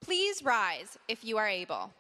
please rise if you are able.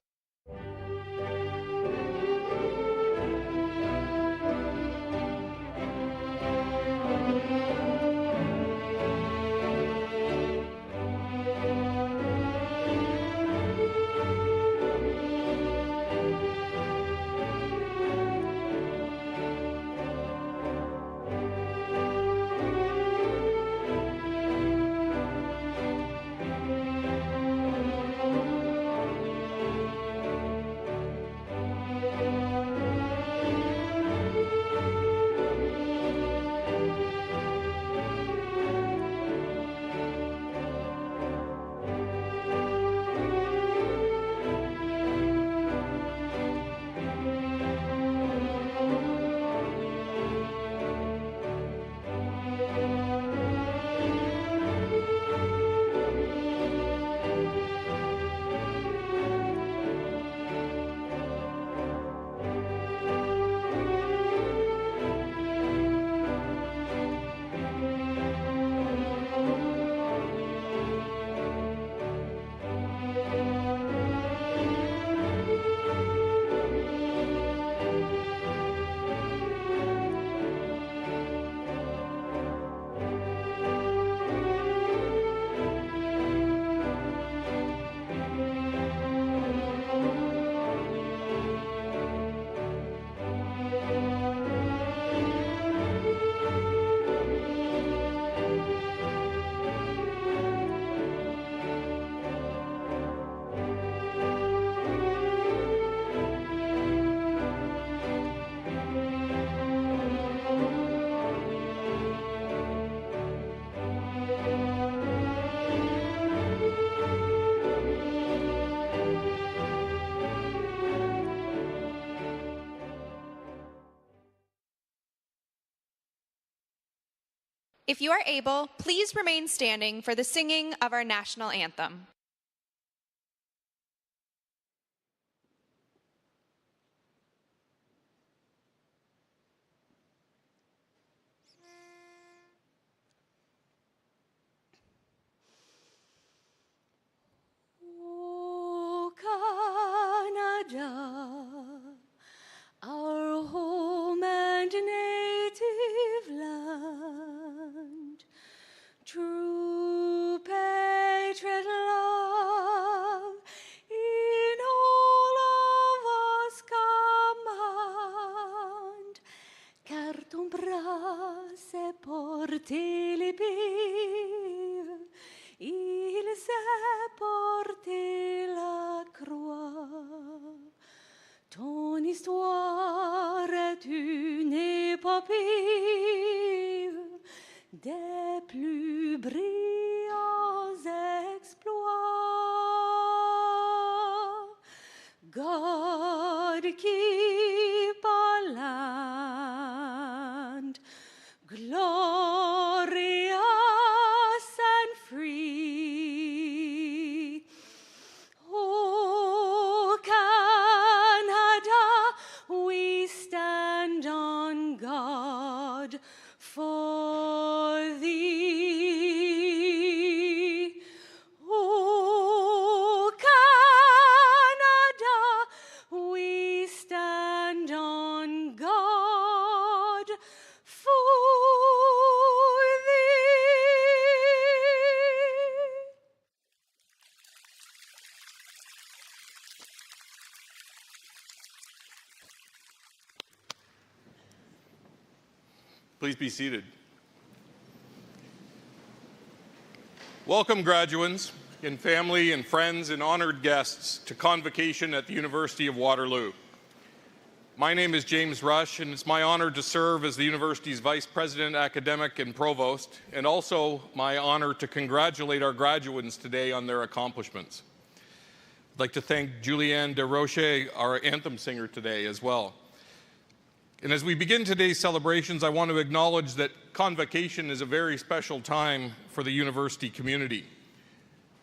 If you are able, please remain standing for the singing of our national anthem. O Canada, our home and native land, true patriot love in all of us command, car ton bras s'est porté les pieds, il s'est porté la croix. Ton histoire est une épopée des plus brillants exploits. God keep our land glorious and free. Oh, Canada, we stand on guard for thee. Oh, Canada, we stand on guard for thee. Please be seated. Welcome, graduands and family and friends and honored guests to Convocation at the University of Waterloo. My name is James Rush, and it's my honor to serve as the university's Vice President, Academic, and Provost, and also my honor to congratulate our graduands today on their accomplishments. I'd like to thank Julianne Desrochers, our anthem singer today as well. And as we begin today's celebrations, I want to acknowledge that Convocation is a very special time for the university community.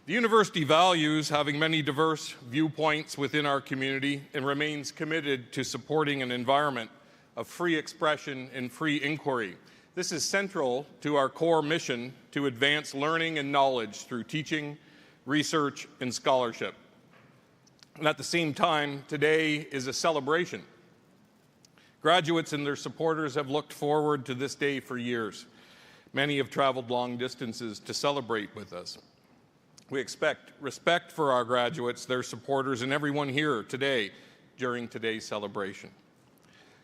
The university values having many diverse viewpoints within our community and remains committed to supporting an environment of free expression and free inquiry. This is central to our core mission to advance learning and knowledge through teaching, research, and scholarship. And at the same time, today is a celebration. Graduates and their supporters have looked forward to this day for years. Many have traveled long distances to celebrate with us. We expect respect for our graduates, their supporters, and everyone here today during today's celebration.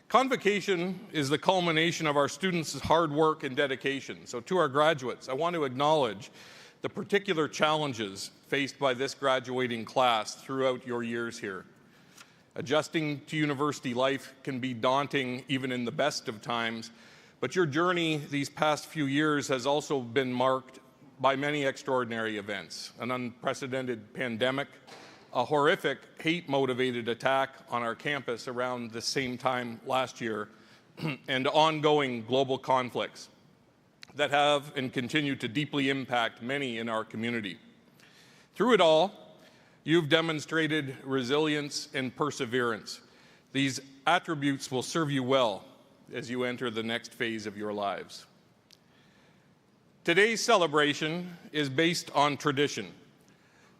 Convocation is the culmination of our students' hard work and dedication. So to our graduates, I want to acknowledge the particular challenges faced by this graduating class throughout your years here. Adjusting to university life can be daunting even in the best of times, but your journey these past few years has also been marked by many extraordinary events: an unprecedented pandemic, a horrific hate-motivated attack on our campus around the same time last year, and ongoing global conflicts that have and continue to deeply impact many in our community. Through it all, you've demonstrated resilience and perseverance. These attributes will serve you well as you enter the next phase of your lives. Today's celebration is based on tradition.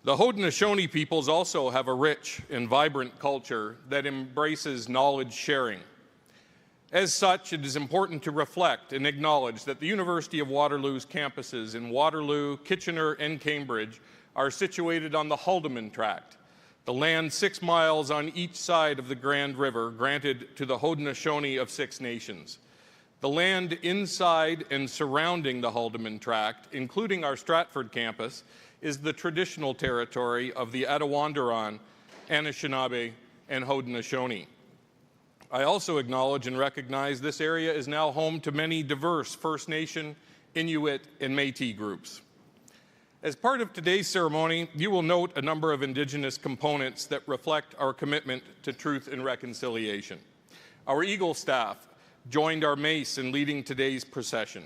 The Haudenosaunee peoples also have a rich and vibrant culture that embraces knowledge sharing. As such, it is important to reflect and acknowledge that the University of Waterloo's campuses in Waterloo, Kitchener, and Cambridge are situated on the Haldimand Tract, the land 6 miles on each side of the Grand River granted to the Haudenosaunee of 6 nations. The land inside and surrounding the Haldimand Tract, including our Stratford campus, is the traditional territory of the Attawandaron, Anishinaabe, and Haudenosaunee. I also acknowledge and recognize this area is now home to many diverse First Nation, Inuit, and Métis groups. As part of today's ceremony, you will note a number of Indigenous components that reflect our commitment to truth and reconciliation. Our Eagle staff joined our mace in leading today's procession.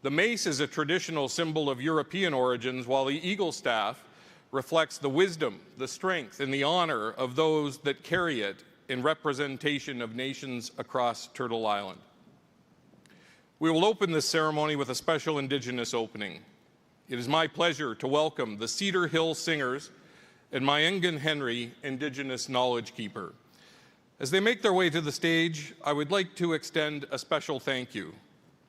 The mace is a traditional symbol of European origins, while the Eagle staff reflects the wisdom, the strength, and the honor of those that carry it in representation of nations across Turtle Island. We will open this ceremony with a special Indigenous opening. It is my pleasure to welcome the Cedar Hill Singers and Mayengan Henry, Indigenous Knowledge Keeper. As they make their way to the stage, I would like to extend a special thank you.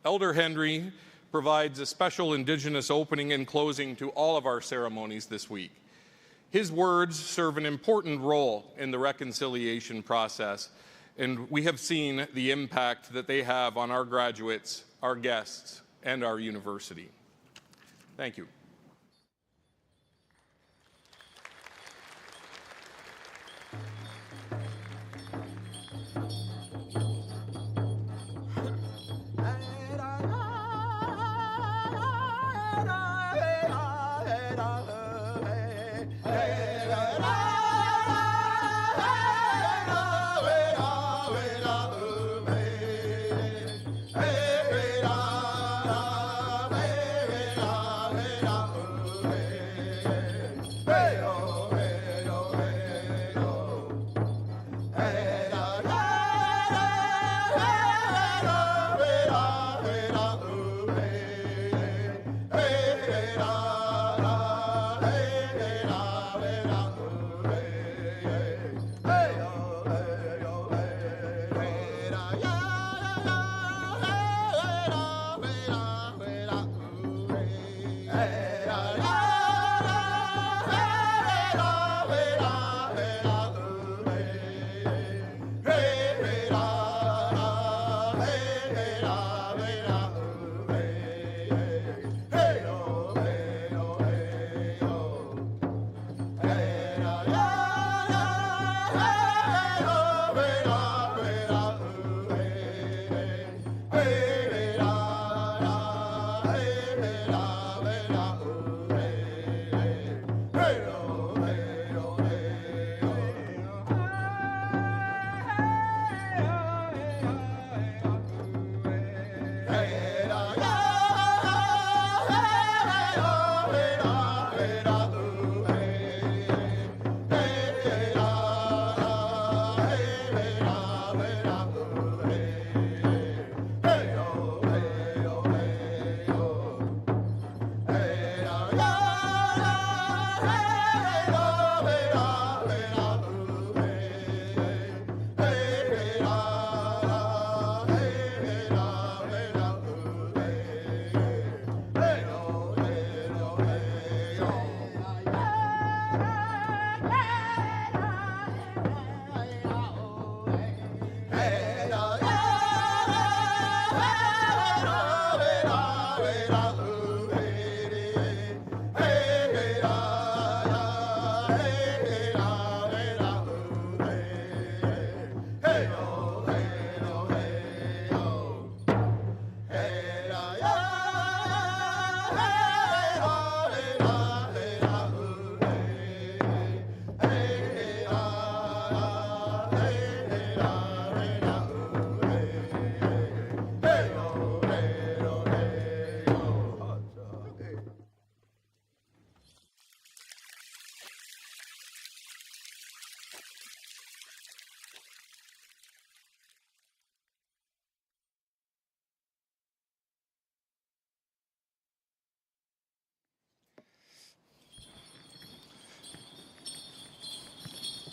Elder Henry provides a special Indigenous opening and closing to all of our ceremonies this week. His words serve an important role in the reconciliation process, and we have seen the impact that they have on our graduates, our guests, and our university. Thank you.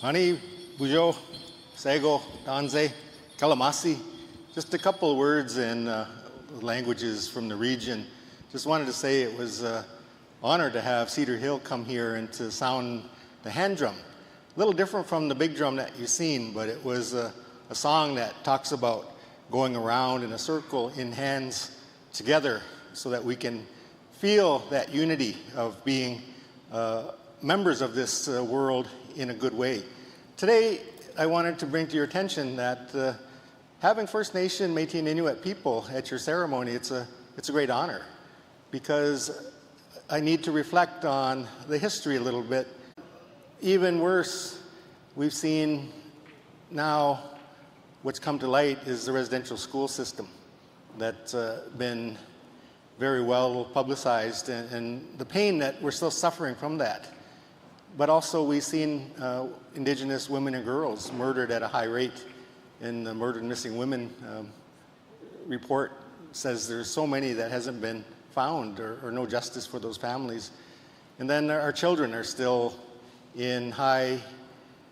Hani, Bujo, Sego, Danze, Kalamasi. Just a couple of words in languages from the region. Just wanted to say it was an honor to have Cedar Hill come here and to sound the hand drum. A little different from the big drum that you've seen, but it was a song that talks about going around in a circle in hands together so that we can feel that unity of being members of this world in a good way. Today, I wanted to bring to your attention that having First Nation, Métis, and Inuit people at your ceremony, it's a great honor, because I need to reflect on the history a little bit. Even worse, we've seen now what's come to light is the residential school system that's been very well publicized, and the pain that we're still suffering from that. But also we've seen Indigenous women and girls murdered at a high rate. In the Murdered and Missing Women report says there's so many that hasn't been found, or no justice for those families. And then our children are still in high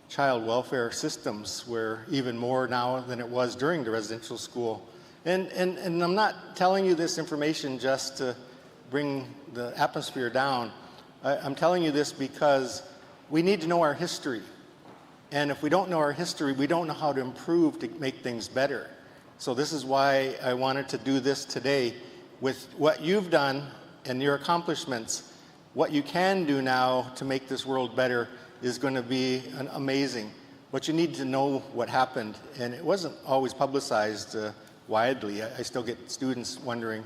child welfare systems, where even more now than it was during the residential school. And I'm not telling you this information just to bring the atmosphere down. I'm telling you this because we need to know our history. And if we don't know our history, we don't know how to improve to make things better. So this is why I wanted to do this today. With what you've done and your accomplishments, what you can do now to make this world better is going to be amazing. But you need to know what happened. And it wasn't always publicized widely. I still get students wondering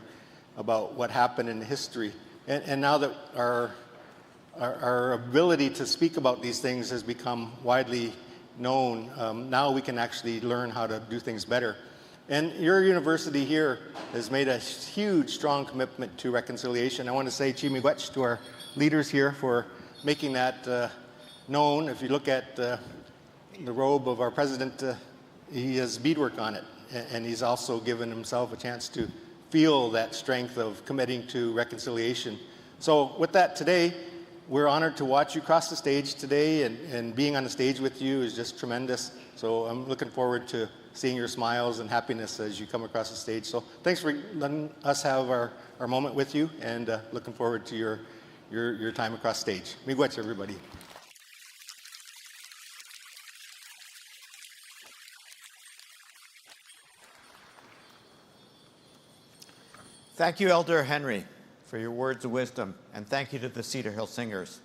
about what happened in history. And now that our ability to speak about these things has become widely known, now we can actually learn how to do things better. And your university here has made a huge, strong commitment to reconciliation. I want to say Chimigwech to our leaders here for making that known. If you look at the robe of our president, he has beadwork on it, and he's also given himself a chance to feel that strength of committing to reconciliation. So with that today, we're honored to watch you cross the stage today, and being on the stage with you is just tremendous. So I'm looking forward to seeing your smiles and happiness as you come across the stage. So thanks for letting us have our moment with you, and looking forward to your time across stage. Miigwech, everybody. Thank you, Elder Henry, for your words of wisdom, and thank you to the Cedar Hill Singers.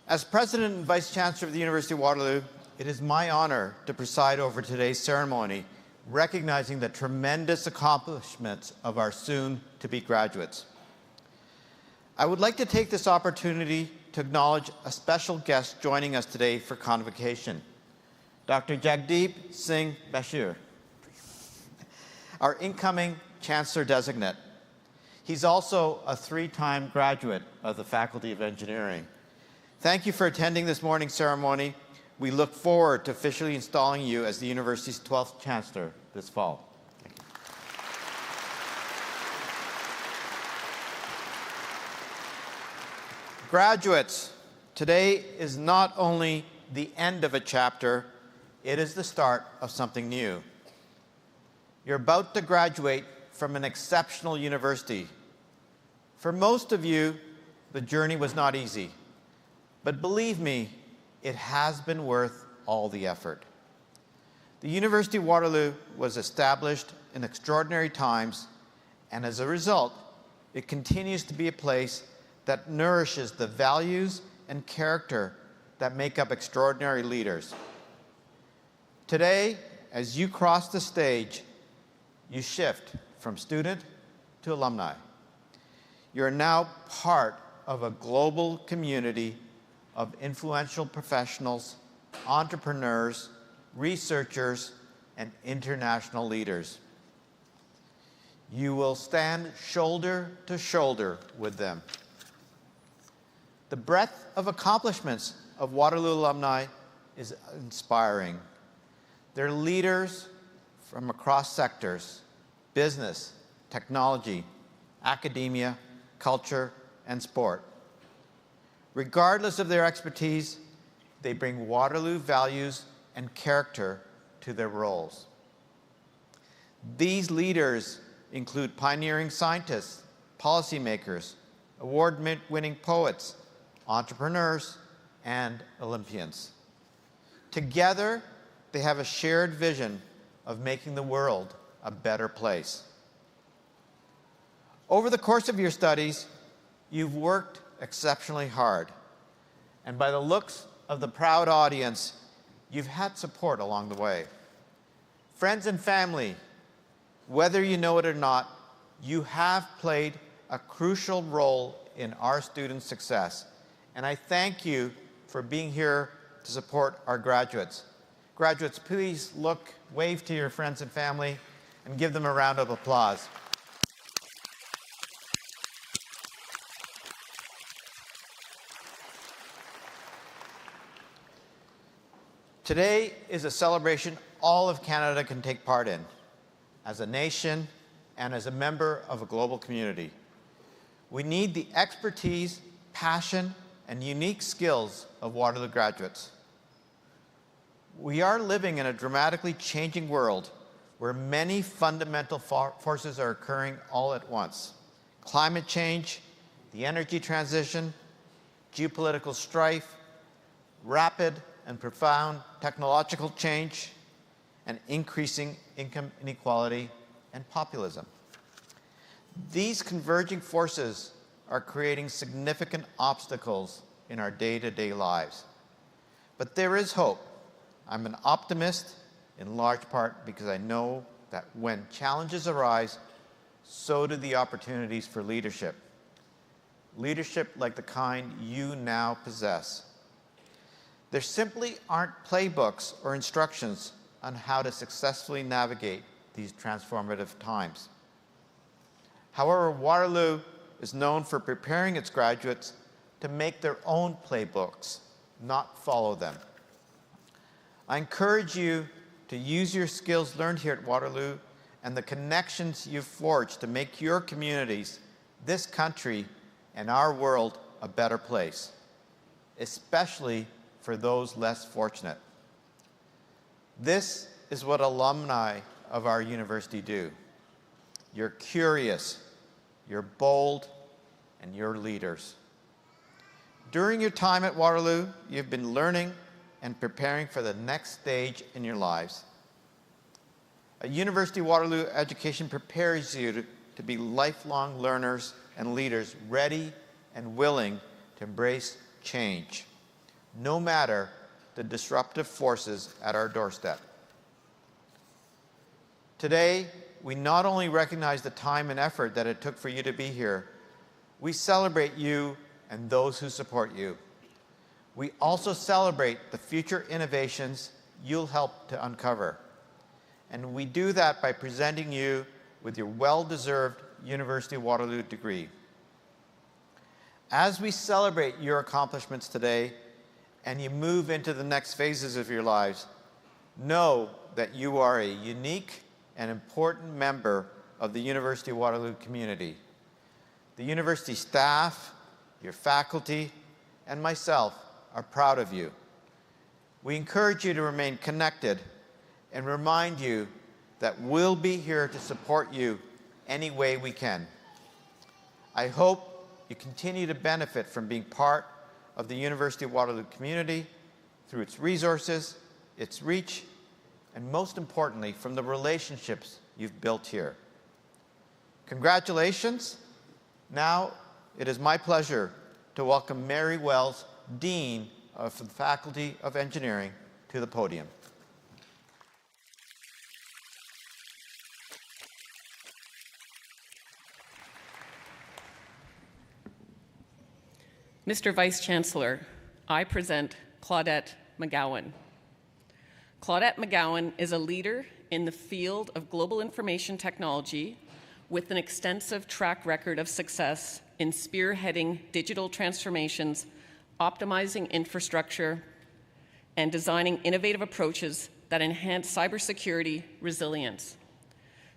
As President and Vice Chancellor of the University of Waterloo, it is my honor to preside over today's ceremony, recognizing the tremendous accomplishments of our soon-to-be graduates. I would like to take this opportunity to acknowledge a special guest joining us today for Convocation, Dr. Jagdeep Singh Bashir, our incoming Chancellor Designate. He's also a 3-time graduate of the Faculty of Engineering. Thank you for attending this morning's ceremony. We look forward to officially installing you as the university's 12th Chancellor this fall. Thank you. Graduates, today is not only the end of a chapter, it is the start of something new. You're about to graduate from an exceptional university. For most of you, the journey was not easy, but believe me, it has been worth all the effort. The University of Waterloo was established in extraordinary times, and as a result, it continues to be a place that nourishes the values and character that make up extraordinary leaders. Today, as you cross the stage, you shift from student to alumni. You're now part of a global community of influential professionals, entrepreneurs, researchers, and international leaders. You will stand shoulder to shoulder with them. The breadth of accomplishments of Waterloo alumni is inspiring. They're leaders from across sectors: business, technology, academia, culture, and sport. Regardless of their expertise, they bring Waterloo values and character to their roles. These leaders include pioneering scientists, policymakers, award-winning poets, entrepreneurs, and Olympians. Together, they have a shared vision of making the world a better place. Over the course of your studies, you've worked exceptionally hard. And by the looks of the proud audience, you've had support along the way. Friends and family, whether you know it or not, you have played a crucial role in our students' success. And I thank you for being here to support our graduates. Graduates, please wave to your friends and family, and give them a round of applause. Today is a celebration all of Canada can take part in, as a nation and as a member of a global community. We need the expertise, passion, and unique skills of Waterloo graduates. We are living in a dramatically changing world where many fundamental forces are occurring all at once. Climate change, the energy transition, geopolitical strife, rapid and profound technological change, and increasing income inequality and populism. These converging forces are creating significant obstacles in our day-to-day lives. But there is hope. I'm an optimist in large part because I know that when challenges arise, so do the opportunities for leadership. Leadership like the kind you now possess. There simply aren't playbooks or instructions on how to successfully navigate these transformative times. However, Waterloo is known for preparing its graduates to make their own playbooks, not follow them. I encourage you to use your skills learned here at Waterloo and the connections you've forged to make your communities, this country, and our world a better place, especially for those less fortunate. This is what alumni of our university do. You're curious, you're bold, and you're leaders. During your time at Waterloo, you've been learning and preparing for the next stage in your lives. A University of Waterloo education prepares you to be lifelong learners and leaders ready and willing to embrace change, no matter the disruptive forces at our doorstep. Today, we not only recognize the time and effort that it took for you to be here, we celebrate you and those who support you. We also celebrate the future innovations you'll help to uncover. And we do that by presenting you with your well-deserved University of Waterloo degree. As we celebrate your accomplishments today and you move into the next phases of your lives, know that you are a unique and important member of the University of Waterloo community. The university staff, your faculty, and myself are proud of you. We encourage you to remain connected and remind you that we'll be here to support you any way we can. I hope you continue to benefit from being part of the University of Waterloo community through its resources, its reach, and most importantly, from the relationships you've built here. Congratulations. Now, it is my pleasure to welcome Mary Wells, Dean of the Faculty of Engineering, to the podium. Mr. Vice-Chancellor, I present Claudette McGowan. Claudette McGowan is a leader in the field of global information technology with an extensive track record of success in spearheading digital transformations, optimizing infrastructure, and designing innovative approaches that enhance cybersecurity resilience.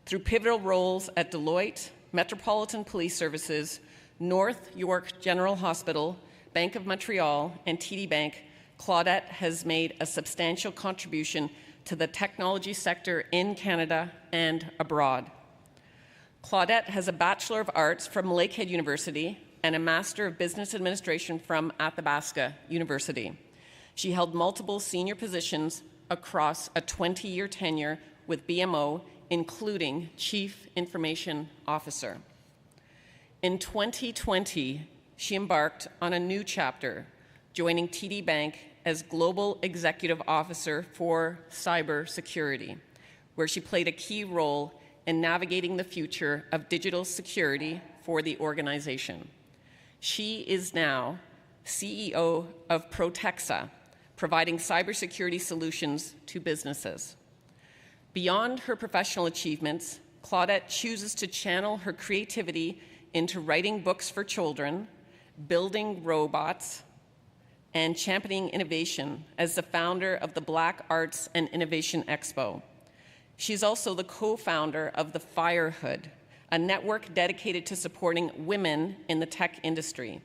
Through pivotal roles at Deloitte, Metropolitan Police Services, North York General Hospital, Bank of Montreal, and TD Bank, Claudette has made a substantial contribution to the technology sector in Canada and abroad. Claudette has a Bachelor of Arts from Lakehead University and a Master of Business Administration from Athabasca University. She held multiple senior positions across a 20-year tenure with BMO, including Chief Information Officer. In 2020, she embarked on a new chapter, joining TD Bank as Global Executive Officer for Cybersecurity, where she played a key role in navigating the future of digital security for the organization. She is now CEO of Protexa, providing cybersecurity solutions to businesses. Beyond her professional achievements, Claudette chooses to channel her creativity into writing books for children, building robots, and championing innovation as the founder of the Black Arts and Innovation Expo. She's also the co-founder of the Firehood, a network dedicated to supporting women in the tech industry.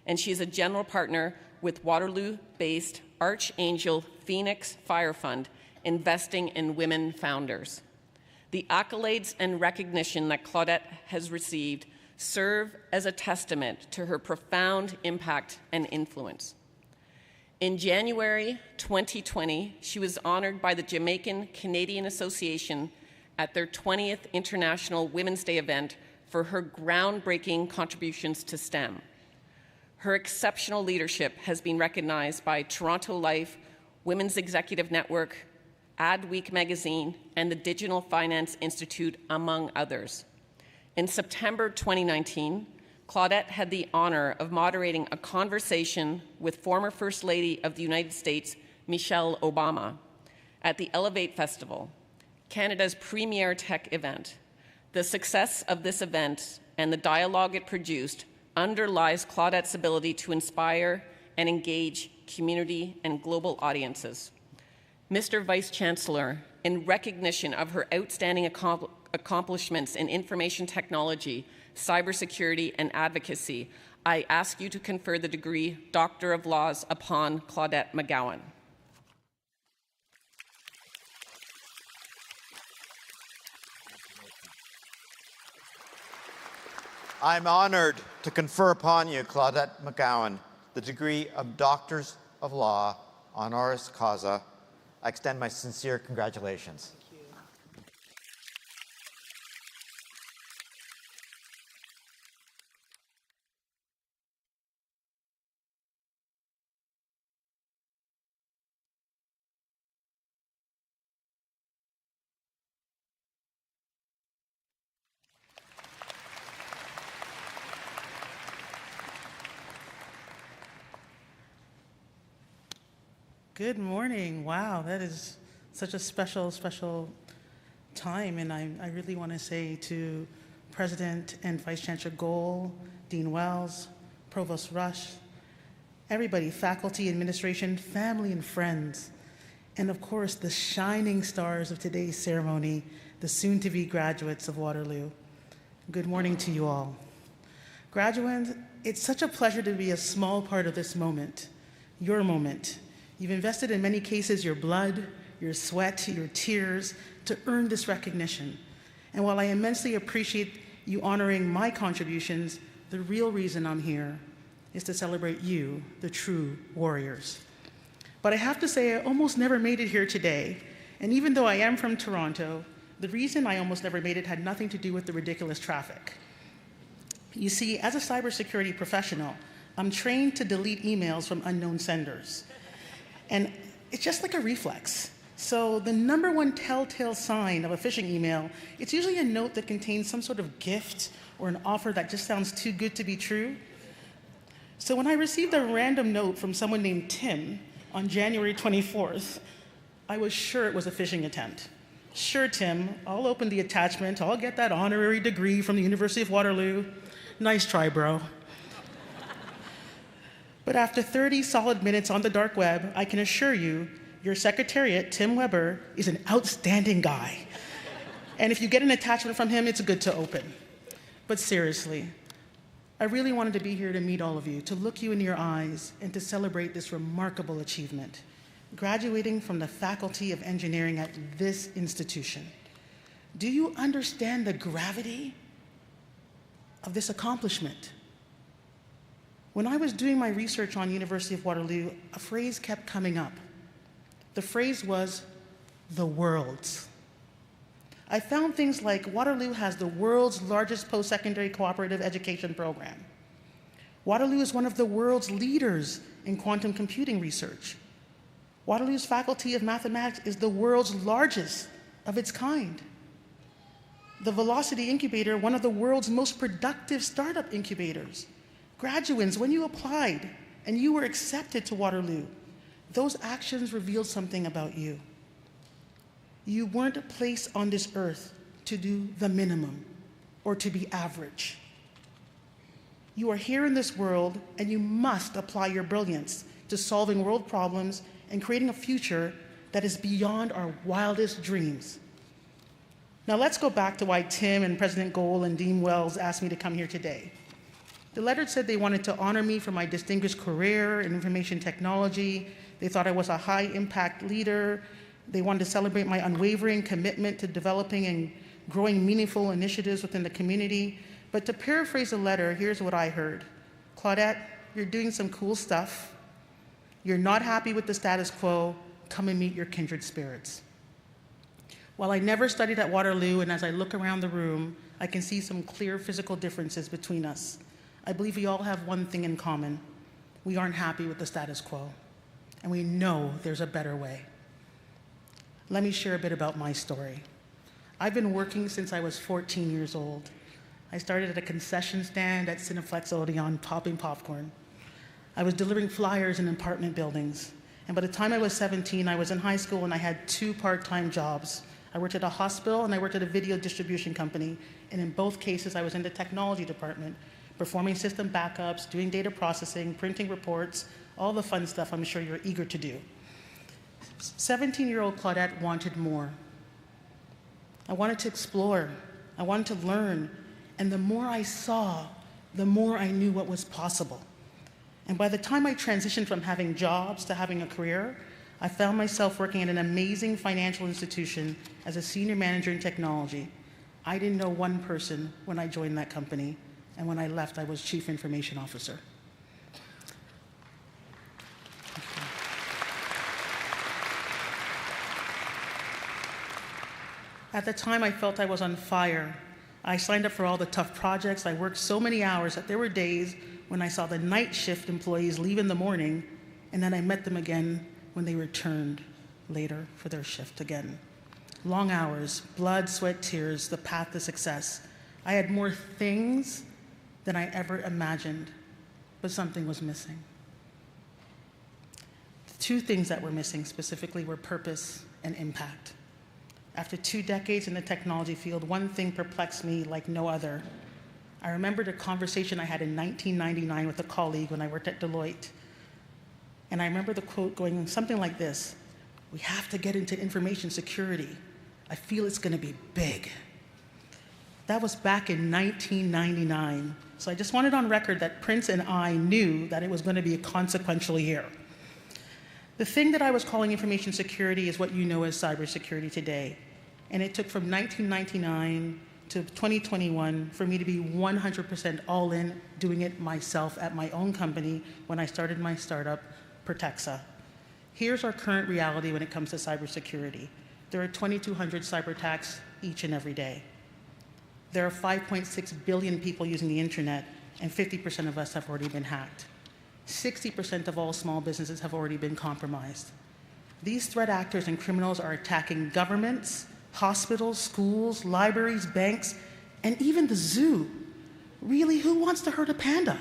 And she's a general partner with Waterloo-based Archangel Phoenix Fire Fund, investing in women founders. The accolades and recognition that Claudette has received serve as a testament to her profound impact and influence. In January 2020, she was honored by the Jamaican Canadian Association at their 20th International Women's Day event for her groundbreaking contributions to STEM. Her exceptional leadership has been recognized by Toronto Life, Women's Executive Network, Adweek magazine, and the Digital Finance Institute, among others. In September 2019, Claudette had the honor of moderating a conversation with former First Lady of the United States, Michelle Obama, at the Elevate Festival, Canada's premier tech event. The success of this event and the dialogue it produced underlies Claudette's ability to inspire and engage community and global audiences. Mr. Vice Chancellor, in recognition of her outstanding accomplishments in information technology, cybersecurity, and advocacy, I ask you to confer the degree Doctor of Laws upon Claudette McGowan. I'm honored to confer upon you, Claudette McGowan, the degree of Doctors of Law, honoris causa. I extend my sincere congratulations. Good morning. Wow, that is such a special, special time. And I really want to say to President and Vice Chancellor Gohl, Dean Wells, Provost Rush, everybody, faculty, administration, family, and friends, and of course, the shining stars of today's ceremony, the soon-to-be graduates of Waterloo. Good morning to you all. Graduates, it's such a pleasure to be a small part of this moment, your moment. You've invested in many cases your blood, your sweat, your tears to earn this recognition. And while I immensely appreciate you honoring my contributions, the real reason I'm here is to celebrate you, the true warriors. But I have to say, I almost never made it here today. And even though I am from Toronto, the reason I almost never made it had nothing to do with the ridiculous traffic. You see, as a cybersecurity professional, I'm trained to delete emails from unknown senders. And it's just like a reflex. So the number one telltale sign of a phishing email, it's usually a note that contains some sort of gift or an offer that just sounds too good to be true. So when I received a random note from someone named Tim on January 24th, I was sure it was a phishing attempt. Sure, Tim, I'll open the attachment, I'll get that honorary degree from the University of Waterloo. Nice try, bro. But after 30 solid minutes on the dark web, I can assure you, your secretariat, Tim Weber, is an outstanding guy. And if you get an attachment from him, it's good to open. But seriously, I really wanted to be here to meet all of you, to look you in your eyes, and to celebrate this remarkable achievement, graduating from the Faculty of Engineering at this institution. Do you understand the gravity of this accomplishment? When I was doing my research on University of Waterloo, a phrase kept coming up. The phrase was, the world's. I found things like Waterloo has the world's largest post-secondary cooperative education program. Waterloo is one of the world's leaders in quantum computing research. Waterloo's Faculty of Mathematics is the world's largest of its kind. The Velocity Incubator, one of the world's most productive startup incubators. Graduates, when you applied and you were accepted to Waterloo, those actions revealed something about you. You weren't placed on this earth to do the minimum or to be average. You are here in this world, and you must apply your brilliance to solving world problems and creating a future that is beyond our wildest dreams. Now let's go back to why Tim and President Gold and Dean Wells asked me to come here today. The letter said they wanted to honor me for my distinguished career in information technology. They thought I was a high-impact leader. They wanted to celebrate my unwavering commitment to developing and growing meaningful initiatives within the community. But to paraphrase the letter, here's what I heard. Claudette, you're doing some cool stuff. You're not happy with the status quo. Come and meet your kindred spirits. While I never studied at Waterloo, and as I look around the room, I can see some clear physical differences between us. I believe we all have one thing in common. We aren't happy with the status quo, and we know there's a better way. Let me share a bit about my story. I've been working since I was 14 years old. I started at a concession stand at Cineplex Odeon, popping popcorn. I was delivering flyers in apartment buildings. And by the time I was 17, I was in high school and I had 2 part-time jobs. I worked at a hospital and I worked at a video distribution company. And in both cases, I was in the technology department, performing system backups, doing data processing, printing reports, all the fun stuff I'm sure you're eager to do. 17-year-old Claudette wanted more. I wanted to explore. I wanted to learn. And the more I saw, the more I knew what was possible. And by the time I transitioned from having jobs to having a career, I found myself working at an amazing financial institution as a senior manager in technology. I didn't know one person when I joined that company, and when I left, I was chief information officer. At the time, I felt I was on fire. I signed up for all the tough projects. I worked so many hours that there were days when I saw the night shift employees leave in the morning, and then I met them again when they returned later for their shift again. Long hours, blood, sweat, tears, the path to success. I had more things than I ever imagined, but something was missing. The 2 things that were missing specifically were purpose and impact. After 2 decades in the technology field, one thing perplexed me like no other. I remembered a conversation I had in 1999 with a colleague when I worked at Deloitte. And I remember the quote going something like this: "We have to get into information security. I feel it's going to be big." That was back in 1999. So I just wanted on record that Prince and I knew that it was going to be a consequential year. The thing that I was calling information security is what you know as cybersecurity today. And it took from 1999 to 2021 for me to be 100% all in doing it myself at my own company when I started my startup, Protexa. Here's our current reality when it comes to cybersecurity. There are 2,200 cyber attacks each and every day. There are 5.6 billion people using the internet, and 50% of us have already been hacked. 60% of all small businesses have already been compromised. These threat actors and criminals are attacking governments, hospitals, schools, libraries, banks, and even the zoo. Really, who wants to hurt a panda?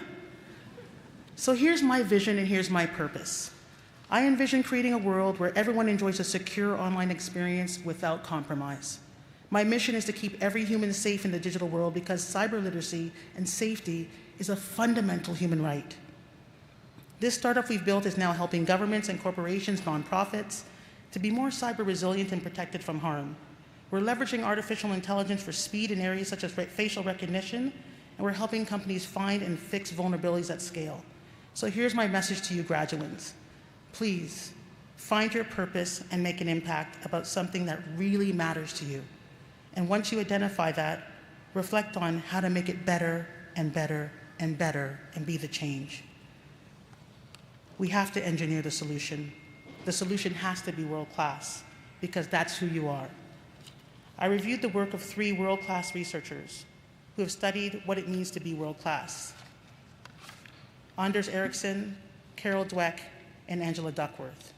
So here's my vision and here's my purpose. I envision creating a world where everyone enjoys a secure online experience without compromise. My mission is to keep every human safe in the digital world because cyber literacy and safety is a fundamental human right. This startup we've built is now helping governments and corporations, nonprofits, to be more cyber resilient and protected from harm. We're leveraging artificial intelligence for speed in areas such as facial recognition, and we're helping companies find and fix vulnerabilities at scale. So here's my message to you graduates. Please, find your purpose and make an impact about something that really matters to you. And once you identify that, reflect on how to make it better and better and better and be the change. We have to engineer the solution. The solution has to be world-class because that's who you are. I reviewed the work of 3 world-class researchers who have studied what it means to be world-class. Anders Ericsson, Carol Dweck, and Angela Duckworth.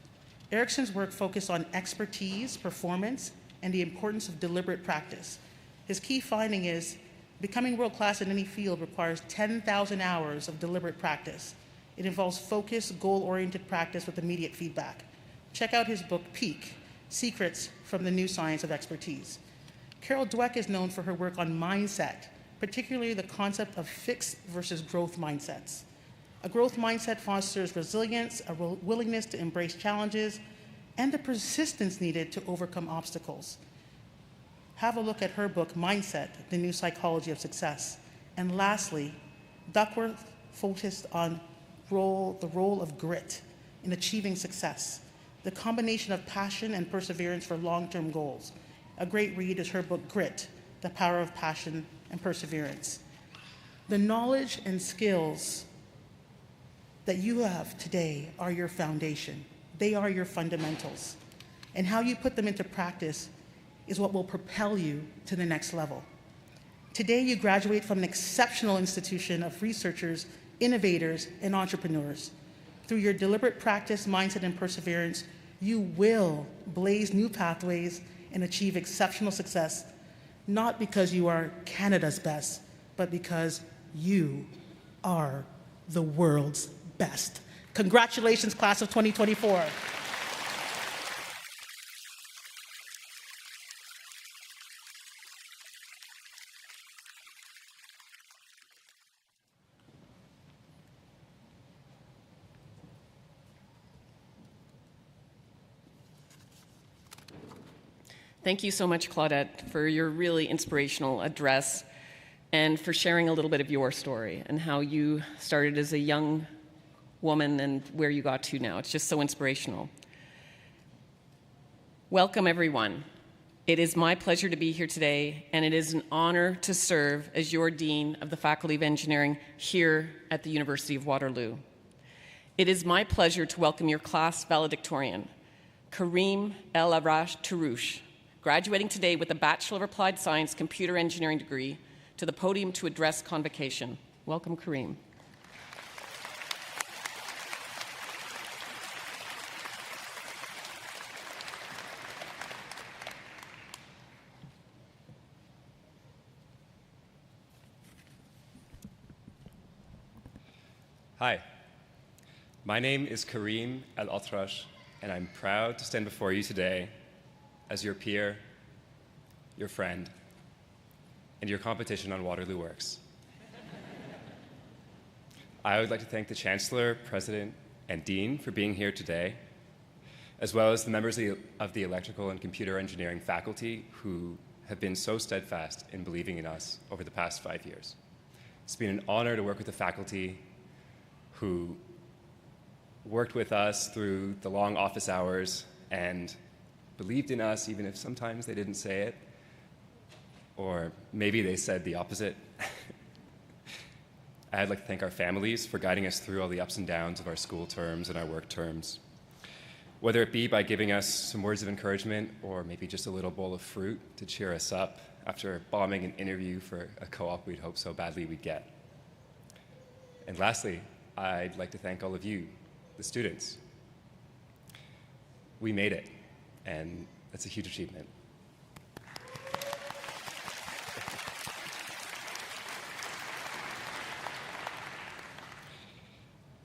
Ericsson's work focused on expertise, performance, and the importance of deliberate practice. His key finding is becoming world-class in any field requires 10,000 hours of deliberate practice. It involves focused, goal-oriented practice with immediate feedback. Check out his book, Peak, Secrets from the New Science of Expertise. Carol Dweck is known for her work on mindset, particularly the concept of fixed versus growth mindsets. A growth mindset fosters resilience, a willingness to embrace challenges, and the persistence needed to overcome obstacles. Have a look at her book, Mindset, The New Psychology of Success. And lastly, Duckworth focused on the role of grit in achieving success, the combination of passion and perseverance for long-term goals. A great read is her book, Grit, The Power of Passion and Perseverance. The knowledge and skills that you have today are your foundation. They are your fundamentals. And how you put them into practice is what will propel you to the next level. Today, you graduate from an exceptional institution of researchers, innovators, and entrepreneurs. Through your deliberate practice, mindset, and perseverance, you will blaze new pathways and achieve exceptional success, not because you are Canada's best, but because you are the world's best. Congratulations, class of 2024. Thank you so much, Claudette, for your really inspirational address and for sharing a little bit of your story and how you started as a young woman and where you got to now. It's just so inspirational. Welcome, everyone. It is my pleasure to be here today, and it is an honor to serve as your Dean of the Faculty of Engineering here at the University of Waterloo. It is my pleasure to welcome your class valedictorian, Kareem El Arash Tarouche, graduating today with a Bachelor of Applied Science Computer Engineering degree, to the podium to address Convocation. Welcome, Kareem. Hi, my name is Kareem El Atrash, and I'm proud to stand before you today as your peer, your friend, and your competition on Waterloo Works. I would like to thank the Chancellor, President, and Dean for being here today, as well as the members of the Electrical and Computer Engineering faculty who have been so steadfast in believing in us over the past 5 years. It's been an honor to work with the faculty who worked with us through the long office hours and believed in us even if sometimes they didn't say it, or maybe they said the opposite. I'd like to thank our families for guiding us through all the ups and downs of our school terms and our work terms, whether it be by giving us some words of encouragement or maybe just a little bowl of fruit to cheer us up after bombing an interview for a co-op we'd hoped so badly we'd get. And lastly, I'd like to thank all of you, the students. We made it, and that's a huge achievement.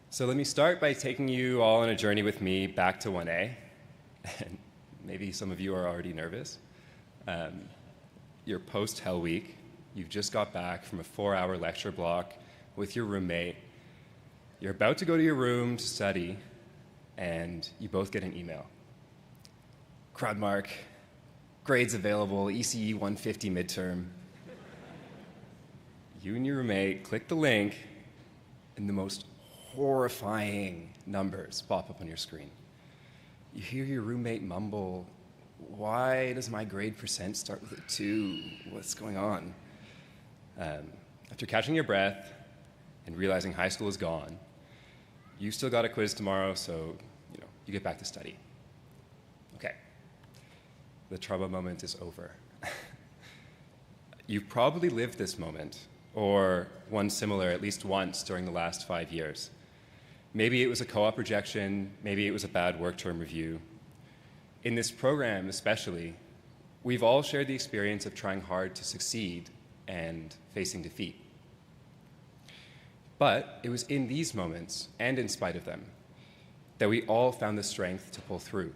So let me start by taking you all on a journey with me back to 1A. And maybe some of you are already nervous. You're post-Hell Week. You've just got back from a 4-hour lecture block with your roommate. You're about to go to your room to study, and you both get an email. Crowd mark, grades available, ECE 150 midterm. you and your roommate click the link, and the most horrifying numbers pop up on your screen. You hear your roommate mumble, "Why does my grade percent start with a 2? What's going on?" After catching your breath and realizing high school is gone, you still got a quiz tomorrow, so you get back to study. Okay, the trauma moment is over. You've probably lived this moment, or one similar at least once during the last 5 years. Maybe it was a co-op rejection, maybe it was a bad work term review. In this program especially, we've all shared the experience of trying hard to succeed and facing defeat. But it was in these moments, and in spite of them, that we all found the strength to pull through.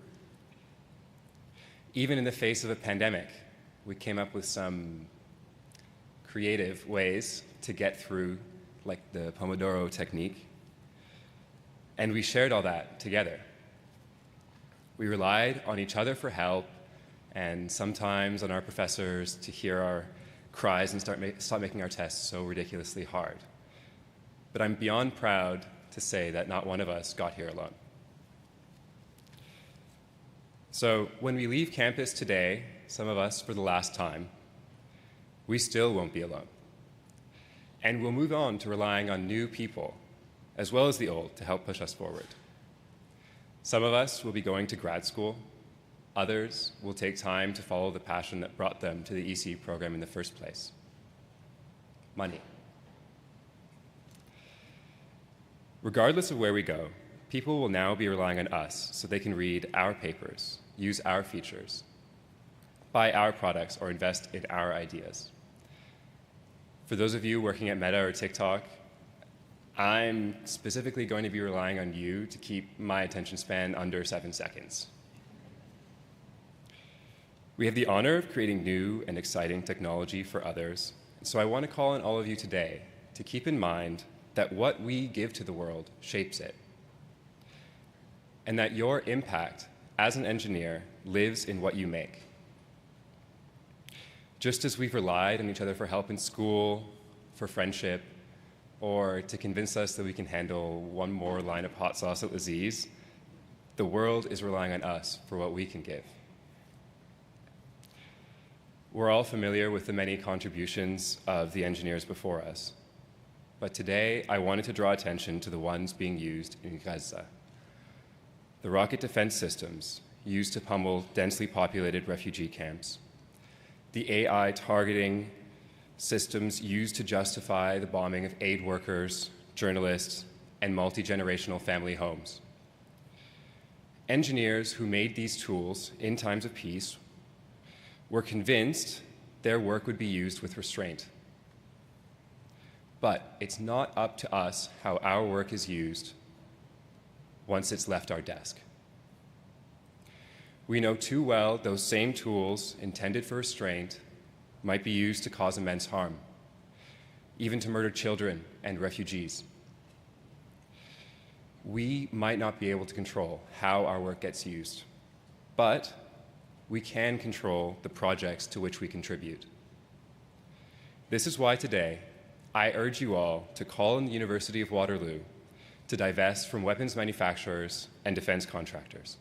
Even in the face of a pandemic, we came up with some creative ways to get through, like the Pomodoro technique, and we shared all that together. We relied on each other for help, and sometimes on our professors to hear our cries and stop making our tests so ridiculously hard. But I'm beyond proud to say that not one of us got here alone. So when we leave campus today, some of us for the last time, we still won't be alone. And we'll move on to relying on new people, as well as the old, to help push us forward. Some of us will be going to grad school. Others will take time to follow the passion that brought them to the EC program in the first place: money. Regardless of where we go, people will now be relying on us so they can read our papers, use our features, buy our products, or invest in our ideas. For those of you working at Meta or TikTok, I'm specifically going to be relying on you to keep my attention span under 7 seconds. We have the honor of creating new and exciting technology for others, so I want to call on all of you today to keep in mind that what we give to the world shapes it, and that your impact as an engineer lives in what you make. Just as we've relied on each other for help in school, for friendship, or to convince us that we can handle one more line of hot sauce at Lazeez, the world is relying on us for what we can give. We're all familiar with the many contributions of the engineers before us, but today I wanted to draw attention to the ones being used in Gaza. The rocket defense systems used to pummel densely populated refugee camps, the AI targeting systems used to justify the bombing of aid workers, journalists, and multi-generational family homes. Engineers who made these tools in times of peace were convinced their work would be used with restraint. But it's not up to us how our work is used once it's left our desk. We know too well those same tools intended for restraint might be used to cause immense harm, even to murder children and refugees. We might not be able to control how our work gets used, but we can control the projects to which we contribute. This is why today I urge you all to call on the University of Waterloo to divest from weapons manufacturers and defense contractors.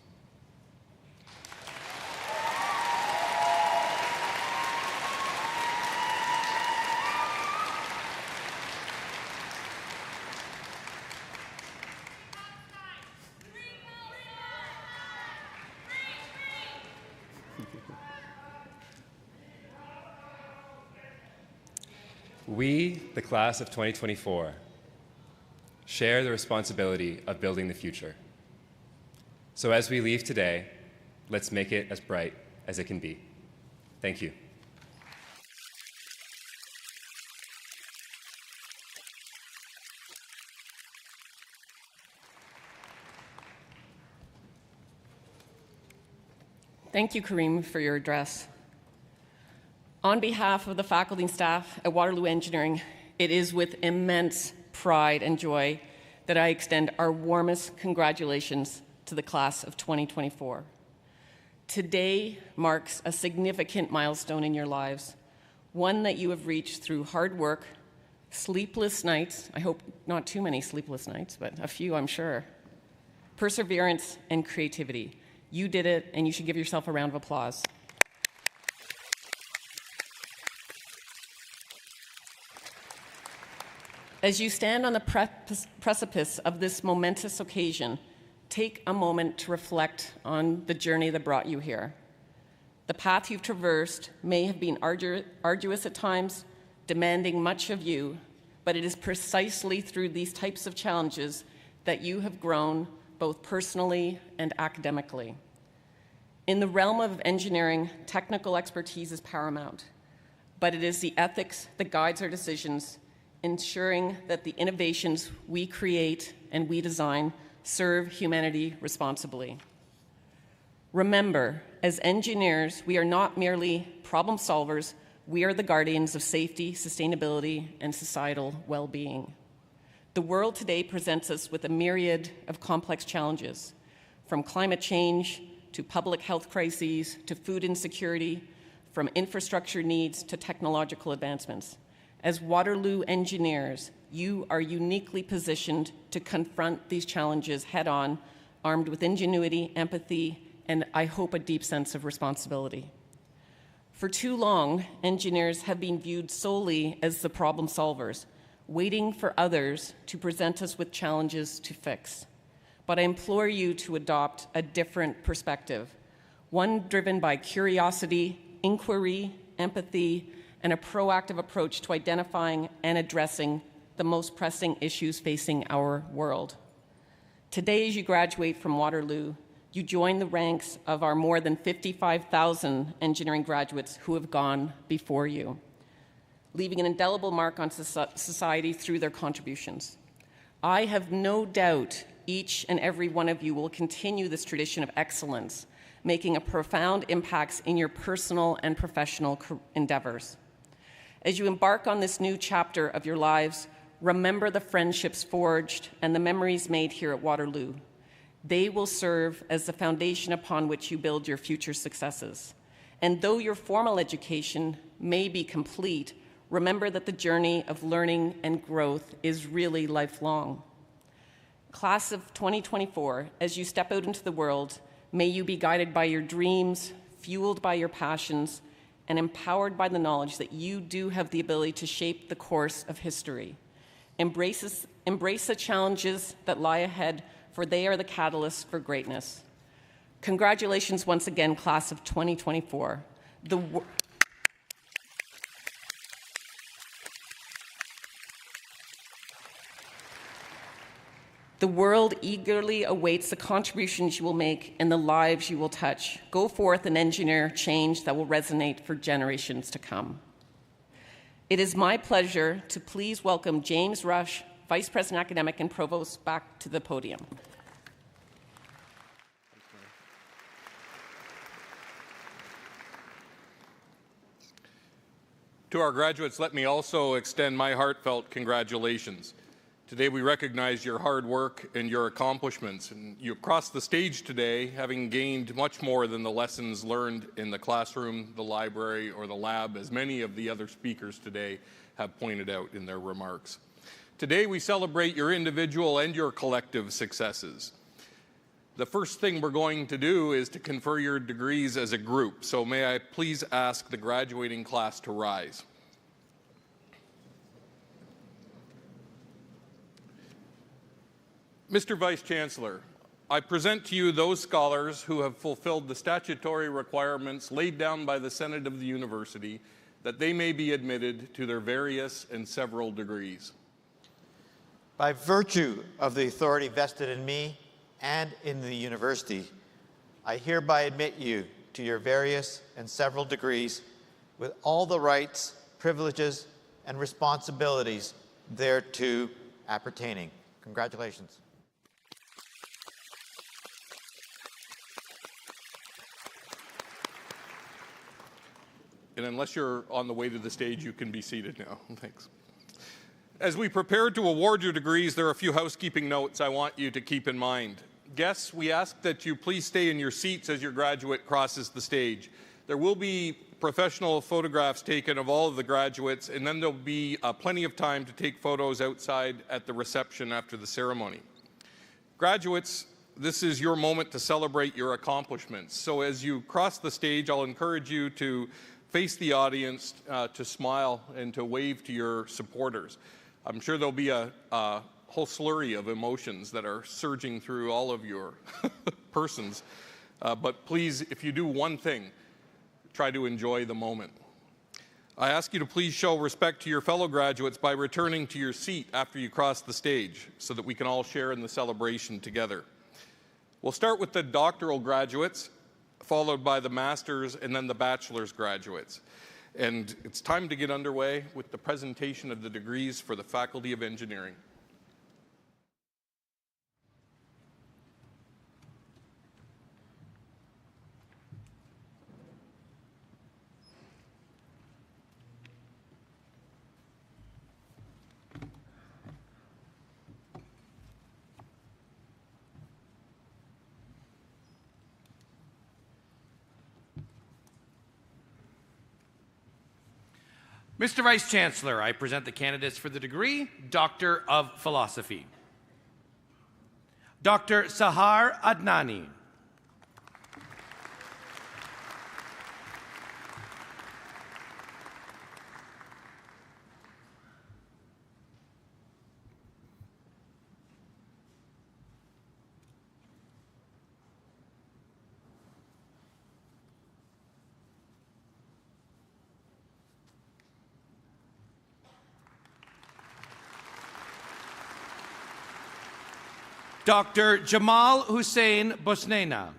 We, the class of 2024, share the responsibility of building the future. So as we leave today, let's make it as bright as it can be. Thank you. Thank you, Kareem, for your address. On behalf of the faculty and staff at Waterloo Engineering, it is with immense pride and joy that I extend our warmest congratulations to the class of 2024. Today marks a significant milestone in your lives, one that you have reached through hard work, Sleepless nights, I hope not too many sleepless nights, but a few, I'm sure. Perseverance and creativity. You did it, and you should give yourself a round of applause. As you stand on the precipice of this momentous occasion, take a moment to reflect on the journey that brought you here. The path you've traversed may have been arduous at times, demanding much of you, but it is precisely through these types of challenges that you have grown both personally and academically. In the realm of engineering, technical expertise is paramount, but it is the ethics that guides our decisions, ensuring that the innovations we create and we design serve humanity responsibly. Remember, as engineers, we are not merely problem solvers, we are the guardians of safety, sustainability, and societal well-being. The world today presents us with a myriad of complex challenges, from climate change to public health crises to food insecurity, from infrastructure needs to technological advancements. As Waterloo engineers, you are uniquely positioned to confront these challenges head-on, armed with ingenuity, empathy, and I hope a deep sense of responsibility. For too long, engineers have been viewed solely as the problem solvers, waiting for others to present us with challenges to fix. But I implore you to adopt a different perspective, one driven by curiosity, inquiry, empathy, and a proactive approach to identifying and addressing the most pressing issues facing our world. Today, as you graduate from Waterloo, you join the ranks of our more than 55,000 engineering graduates who have gone before you, leaving an indelible mark on society through their contributions. I have no doubt each and every one of you will continue this tradition of excellence, making a profound impact in your personal and professional endeavors. As you embark on this new chapter of your lives, remember the friendships forged and the memories made here at Waterloo. They will serve as the foundation upon which you build your future successes. And though your formal education may be complete, remember that the journey of learning and growth is really lifelong. Class of 2024, as you step out into the world, may you be guided by your dreams, fueled by your passions, and empowered by the knowledge that you do have the ability to shape the course of history. Embrace the challenges that lie ahead, for they are the catalysts for greatness. Congratulations once again, class of 2024. The world eagerly awaits the contributions you will make and the lives you will touch. Go forth and engineer change that will resonate for generations to come. It is my pleasure to please welcome James Rush, Vice President Academic and Provost, back to the podium. To our graduates, let me also extend my heartfelt congratulations. Today we recognize your hard work and your accomplishments, and you crossed the stage today having gained much more than the lessons learned in the classroom, the library, or the lab, as many of the other speakers today have pointed out in their remarks. Today we celebrate your individual and your collective successes. The first thing we're going to do is to confer your degrees as a group, so may I please ask the graduating class to rise. Mr. Vice-Chancellor, I present to you those scholars who have fulfilled the statutory requirements laid down by the Senate of the University that they may be admitted to their various and several degrees. By virtue of the authority vested in me and in the university, I hereby admit you to your various and several degrees with all the rights, privileges, and responsibilities thereto appertaining. Congratulations. And unless you're on the way to the stage, you can be seated now. Thanks. As we prepare to award your degrees, there are a few housekeeping notes I want you to keep in mind. Guests, we ask that you please stay in your seats as your graduate crosses the stage. There will be professional photographs taken of all of the graduates, and then there'll be plenty of time to take photos outside at the reception after the ceremony. Graduates, this is your moment to celebrate your accomplishments. So as you cross the stage, I'll encourage you to face the audience, to smile and to wave to your supporters. I'm sure there'll be a whole slurry of emotions that are surging through all of your persons. But please, if you do one thing, try to enjoy the moment. I ask you to please show respect to your fellow graduates by returning to your seat after you cross the stage so that we can all share in the celebration together. We'll start with the doctoral graduates, followed by the master's and then the bachelor's graduates. And it's time to get underway with the presentation of the degrees for the Faculty of Engineering. Mr. Vice Chancellor, I present the candidates for the degree Doctor of Philosophy. Dr. Sahar Adnani. Dr. Jamal Hussein Bosnena.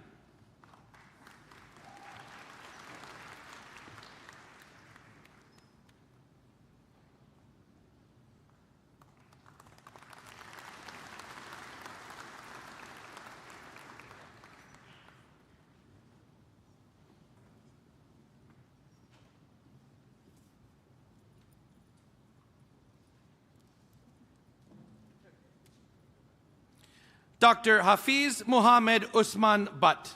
Dr. Hafiz Muhammad Usman Butt.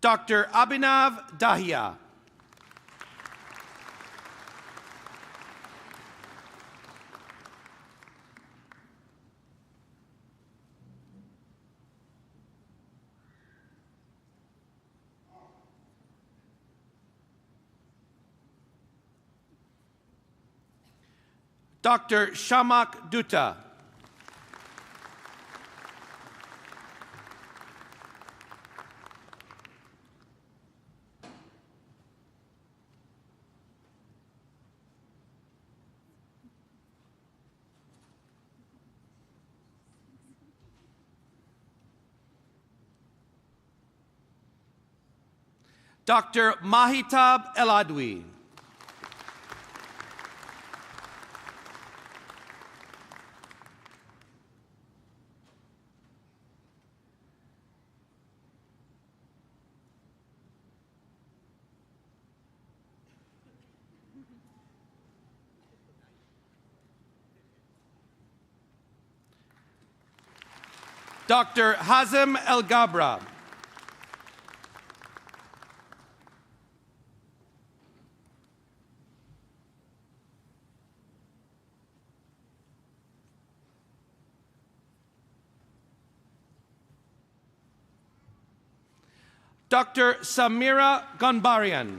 Dr. Abhinav Dahiya. Dr. Shamak Dutta. Dr. Mahitab Eladwi. Dr. Hazem El Gabra. Dr. Samira Ganbarian.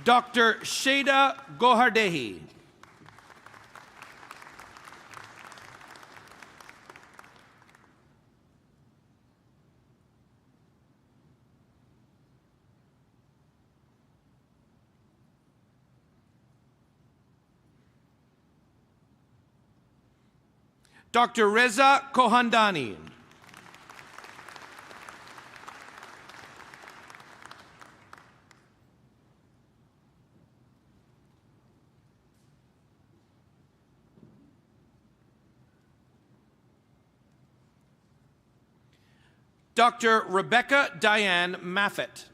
Dr. Sheda Gohardehi. Dr. Reza Kohandani. Dr. Rebecca Diane Maffett.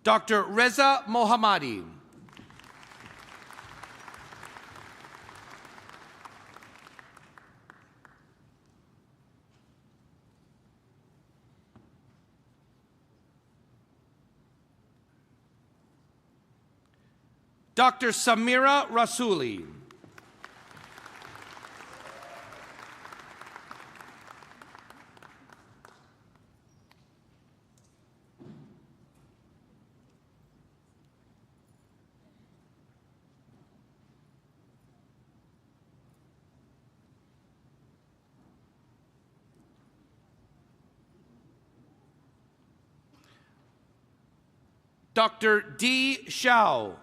Dr. Reza Mohammadi. Dr. Samira Rasuli. Dr. D. Shao.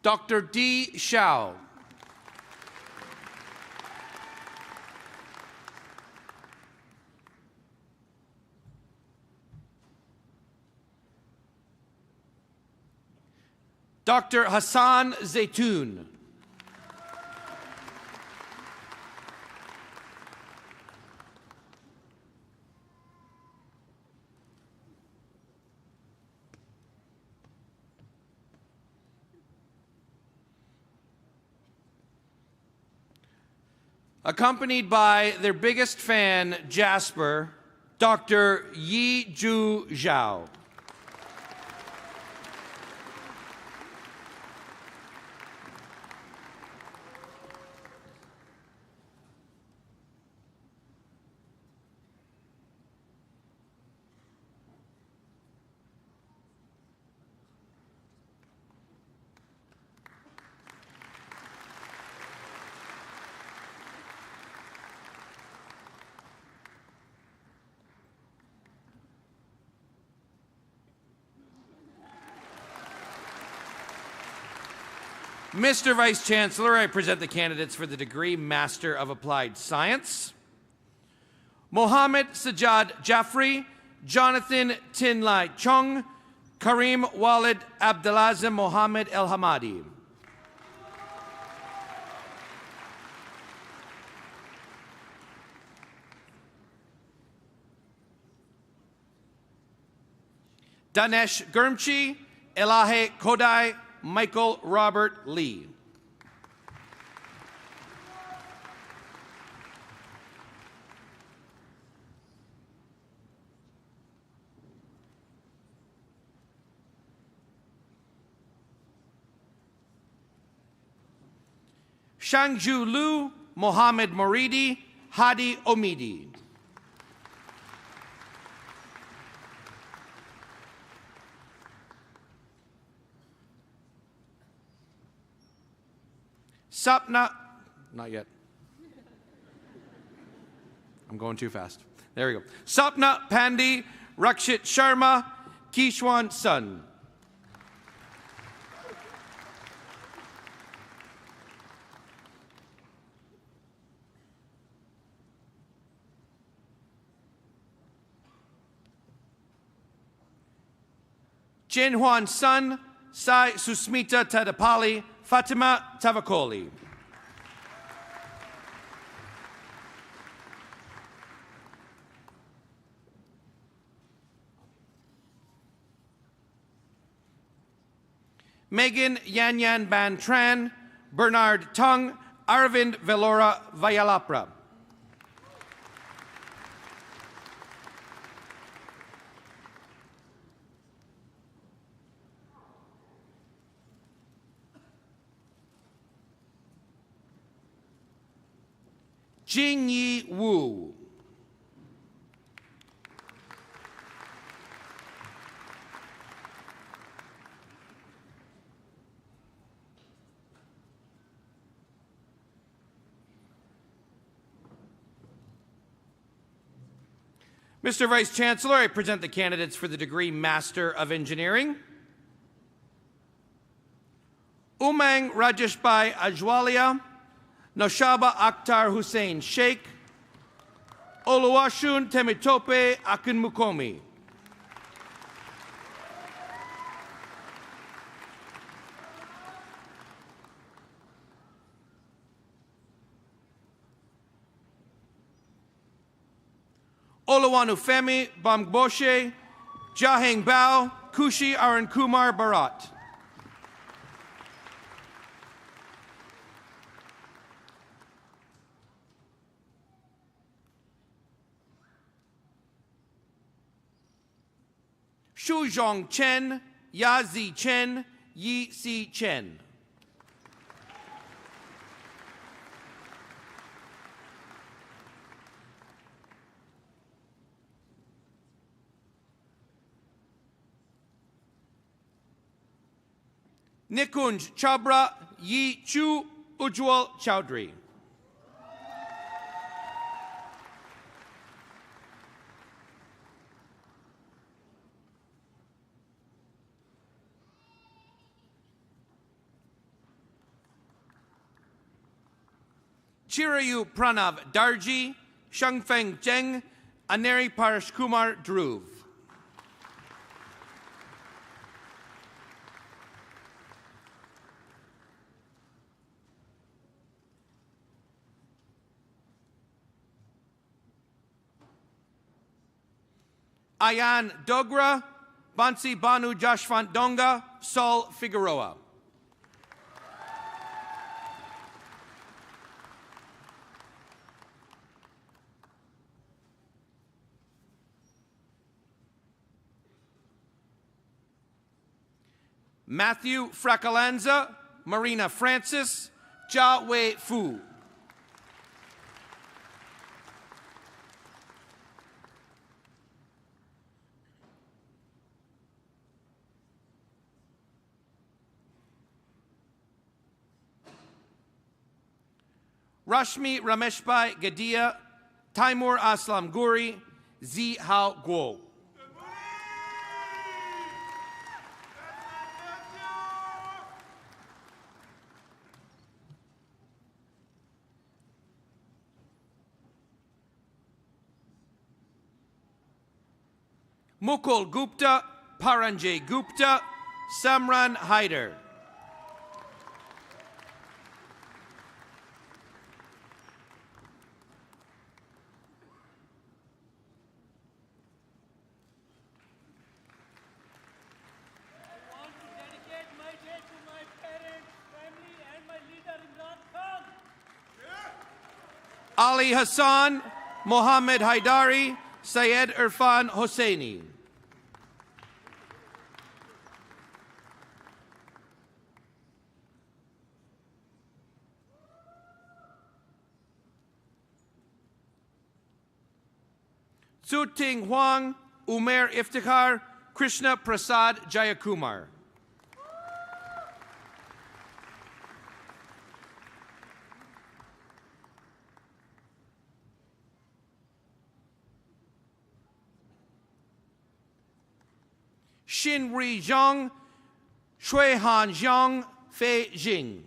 Dr. D. Shao. Dr. Hassan Zaytoun. Accompanied by their biggest fan, Jasper, Dr. Yi Ju Zhao. Mr. Vice Chancellor, I present the candidates for the degree Master of Applied Science. Mohammed Sajjad Jaffrey, Jonathan Tinlai Chung, Karim Walid Abdelazim Mohammed El Hamadi. Danesh Gurmchi, Elahe Kodai, Michael Robert Lee. Shangju Lu, Mohammed Moridi, Hadi Omidi. Sapna, not yet. I'm going too fast. There we go. Sapna Pandi, Rakshit Sharma, Kishwan Sun. Jinhwan Sun, Sai Susmita Tadapali, Fatima Tavakoli. Megan Yanyan Ban Tran, Bernard Tung, Arvind Velora Vayalapra. Jingyi Wu. Mr. Vice Chancellor, I present the candidates for the degree Master of Engineering. Umang Rajeshbhai Ajwalia, Noshaba Akhtar Hussain Sheikh, Oluwashun Temitope Akinmukomi. Oluwanufemi Bamgboshe, Jaheng Bao, Kushi Arun Kumar Bharat. Shuzhong Chen, Yazi Chen, Yi Si Chen. Nikunj Chabra, Yi Chu Ujwal Chowdhury. Chirayu Pranav Darji, Shangfeng Zheng, Aneri Parash Kumar Dhruv. Ayan Dogra, Bansi Banu Jashvant Donga, Saul Figueroa. Matthew Fracalanza, Marina Francis, Jia Wei Fu. Rashmi Rameshbhai Gadia, Taimur Aslam Guri, Zi Hao Guo. Mukul Gupta, Paranjay Gupta, Samran Haider. Ali Hassan, Mohammed Haidari, Syed Irfan Hosseini. Tsuting Huang, Umair Iftikhar, Krishna Prasad Jayakumar. Xinri Zhang, Shuihan Zhang, Fei Jing.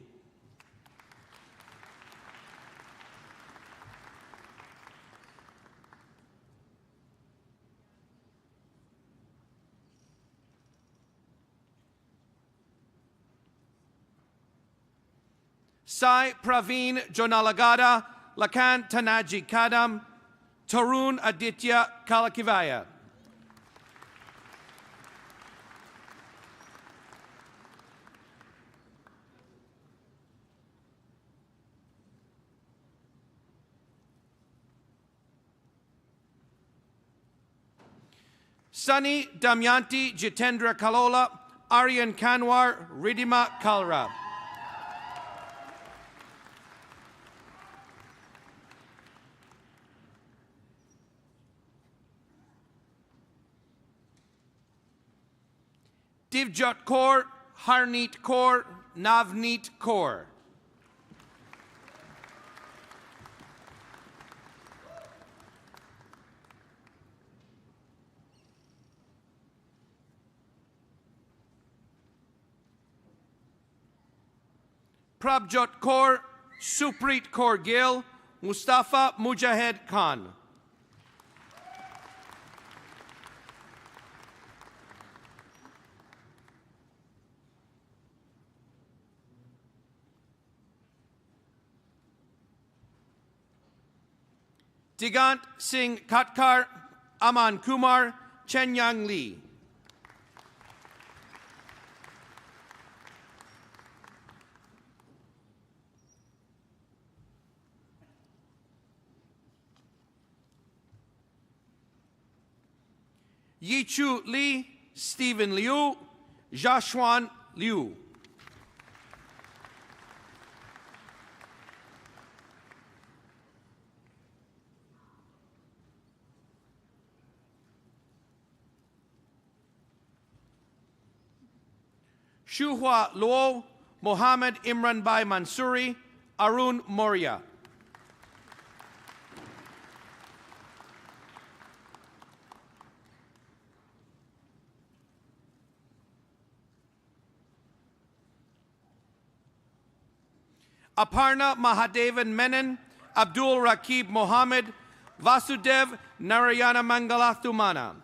Sai Praveen Jonalagada, Lakan Tanaji Kadam, Tarun Aditya Kalakivaya. Sunny Damyanti Jitendra Kalola, Aryan Kanwar, Ridima Kalra. Divjot Kaur, Harneet Kaur, Navneet Kaur. Prabjot Kaur, Supreet Kaur Gill, Mustafa Mujahid Khan. Digant Singh Katkar, Aman Kumar, Chenyang Lee. Yichu Lee, Stephen Liu, Jashuan Liu. Shuhua Luo, Mohammed Imran Bai Mansuri, Arun Moria. Aparna Mahadevan Menon, Abdul Rakib Mohammed, Vasudev Narayana Mangalathumana.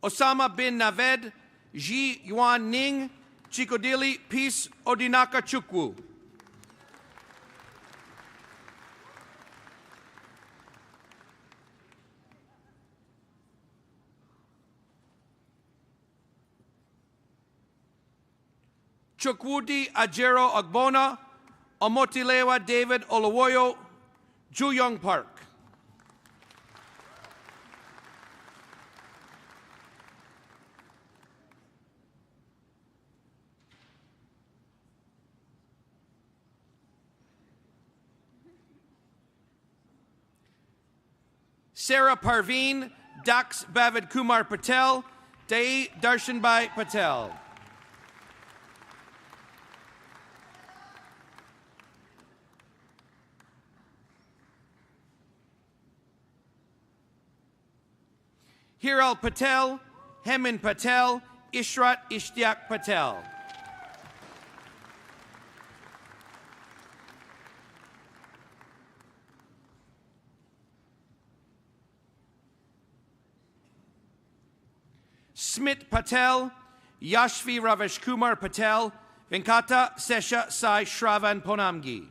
Osama bin Naved, Ji Yuan Ning, Chikodili Peace Odinaka Chukwu. Chukwudi Ajero Ogbona, Omotilewa David Olowoyo, Juyong Park. Sarah Parveen, Dax Bavid Kumar Patel, Dei Darshanbhai Patel. Hiral Patel, Hemin Patel, Ishrat Ishtiak Patel. Smit Patel, Yashvi Ravesh Kumar Patel, Venkata Sesha Sai Shravan Ponamgi.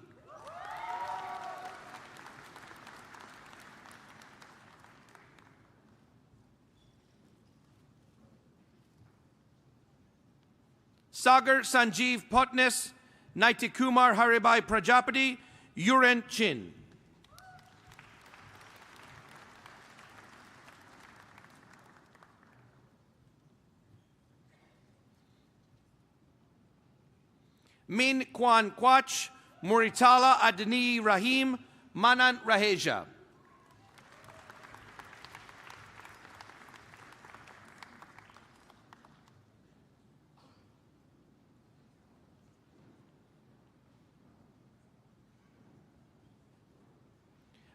Sagar Sanjeev Potnis, Naitikumar Haribai Prajapati, Uren Chin. Min Kwan Kwach, Muritala Adni Rahim, Manan Raheja.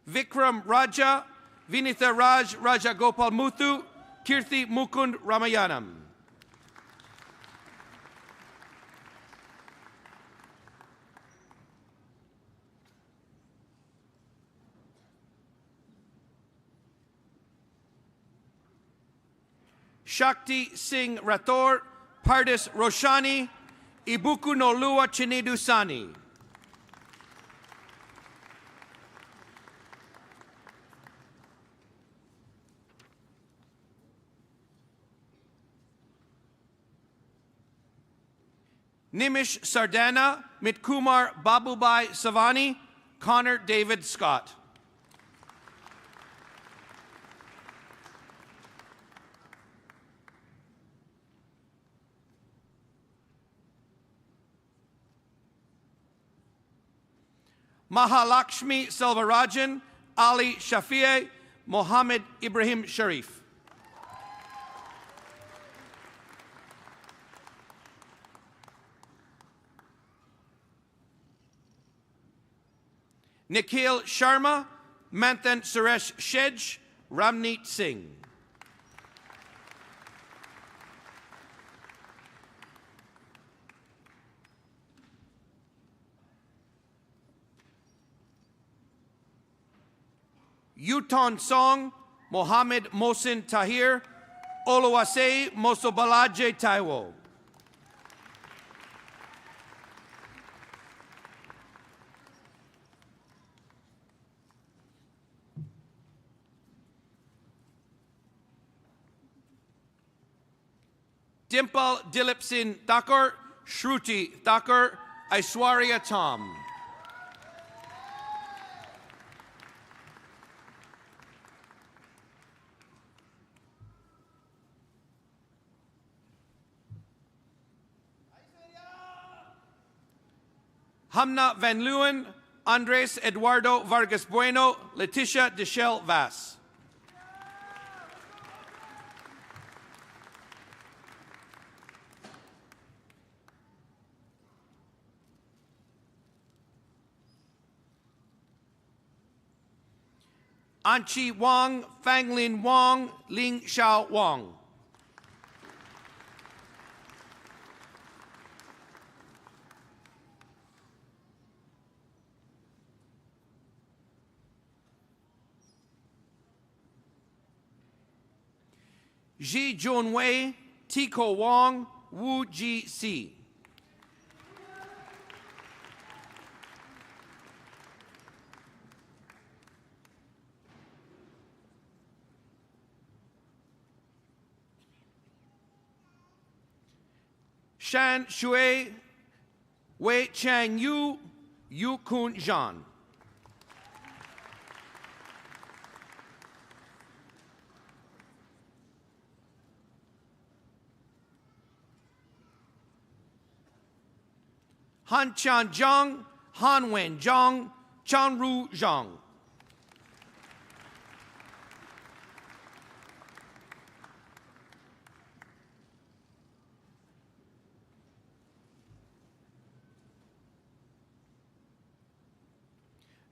Vikram Raja, Vinitha Raj Raja Gopal Muthu, Kirti Mukund Ramayanam. Shakti Singh Rathore, Pardis Roshani, Ibuku no Lua Chinidusani. Nimish Sardana, Mitkumar Babubai Savani, Connor David Scott. Mahalakshmi Selvarajan, Ali Shafie, Mohammed Ibrahim Sharif. Nikhil Sharma, Manthan Suresh Shej, Ramneet Singh. Yuton Song, Mohammed Mohsin Tahir, Oluwase Mosobalaje Taiwo. Dimple Dilip Singh Thakur, Shruti Thakur, Aishwarya Tom. Hamna Van Leeuwen, Andres Eduardo Vargas Bueno, Leticia Deschel Vass. Anchi Wang, Fanglin Wang, Ling Xiao Wang. Ji Junwei, Tiko Wong, Wu Ji Si. Shan Shui, Wei Chang Yu, Yu Kun Zhan. Han Chan Zhang, Han Wen Zhang, Chan Ru Zhang.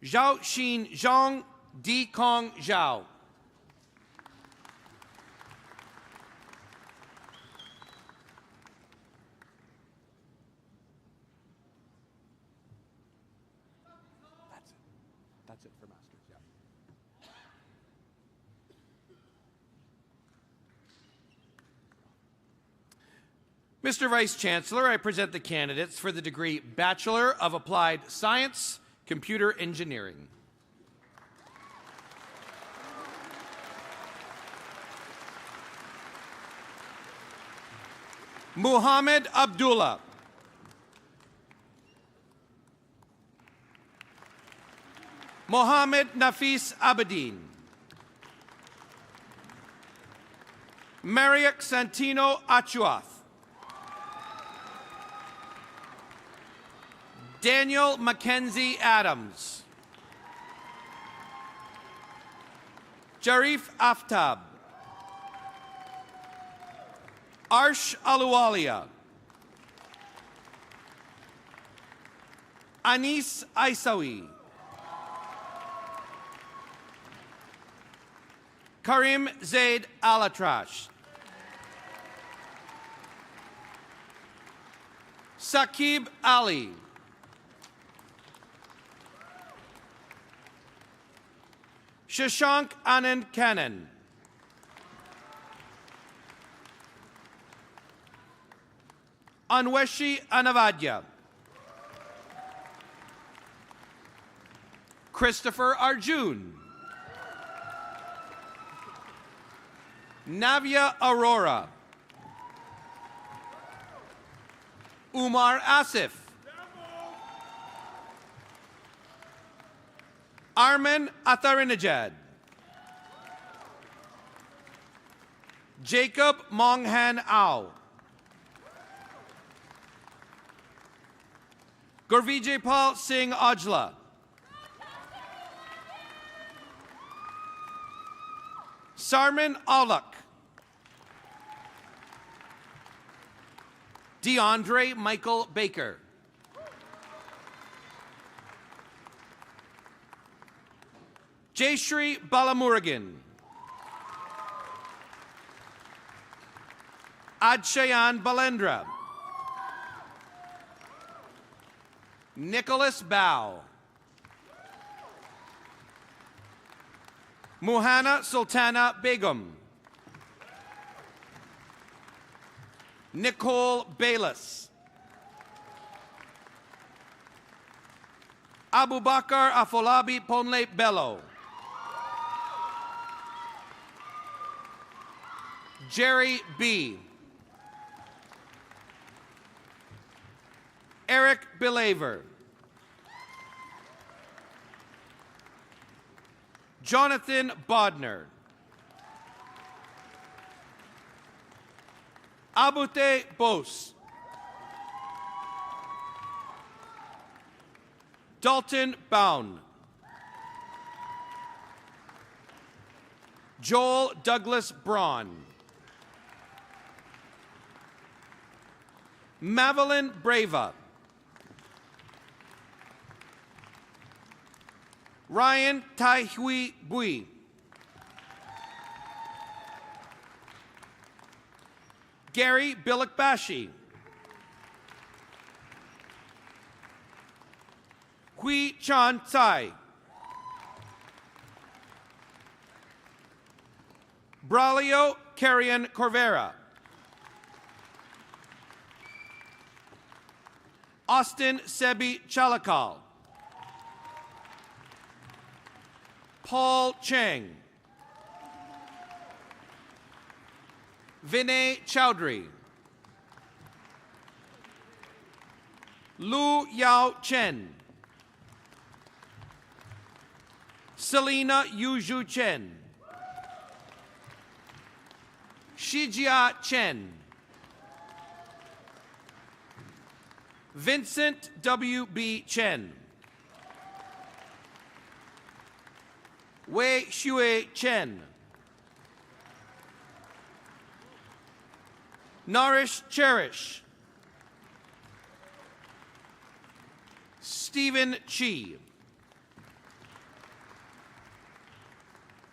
Zhao Xin Zhang, Di Kong Zhao. That's it for Masters, yeah. Mr. Vice Chancellor, I present the candidates for the degree Bachelor of Applied Science, Computer Engineering. Muhammad Abdullah. Mohammed Nafis Abedin. Mariak Santino Achuath. Daniel Mackenzie Adams. Jarif Aftab. Arsh Aluwalia. Anis Aisawi. Karim Zaid Alatrash. Saqib Ali. Shashank Anand Cannon. Anweshi Anavadya. Christopher Arjun. Navya Aurora. Umar Asif. Armin Atharinajad. Jacob Monghan Au. Gurvijaypal Singh Ajla. Sarman Alak. DeAndre Michael Baker. Jayshri Balamurigan. Adshayan Balendra. Nicholas Bao. Muhana Sultana Begum. Nicole Bayless. Abubakar Afolabi Ponle Bello. Jerry B. Eric Belaver. Jonathan Bodner. Abute Bose. Dalton Bound. Joel Douglas Braun. Madeline Brava. Ryan Tai Hui Bui. Gary Billikbashi. Hui Chan Tsai. Braulio Carrion Corvera. Austin Sebi Chalakal. Paul Chang. Vinay Chowdhury. Lu Yao Chen. Selena Yuju Chen. Shijia Chen. Vincent W.B. Chen. Wei Xue Chen. Narish Cherish. Stephen Chi.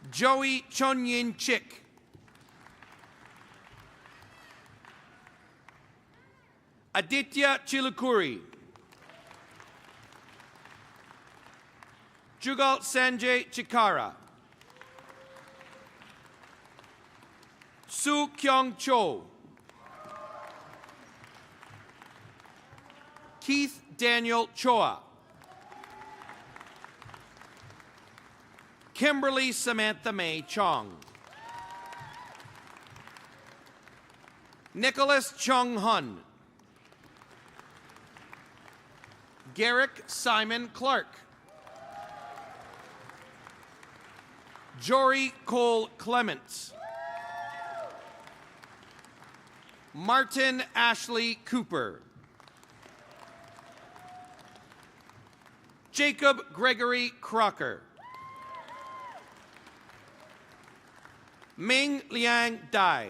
Joey Chonyin Chick. Aditya Chilukuri. Jugal Sanjay Chikara. Su Kyung Cho. Keith Daniel Choa. Kimberly Samantha May Chong. Nicholas Chung Hun. Garrick Simon Clark. Jory Cole Clements. Martin Ashley Cooper. Jacob Gregory Crocker. Ming Liang Dai.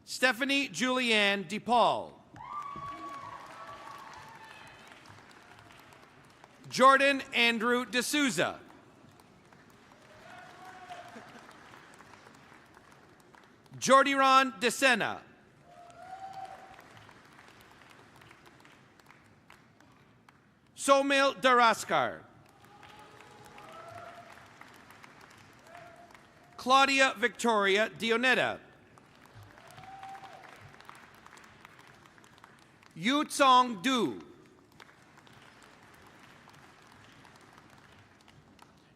Stephanie Julianne DePaul. Jordan Andrew D'Souza. Jordiron DeSena. Somil Daraskar. Claudia Victoria Dionetta. Yu Tsong Du.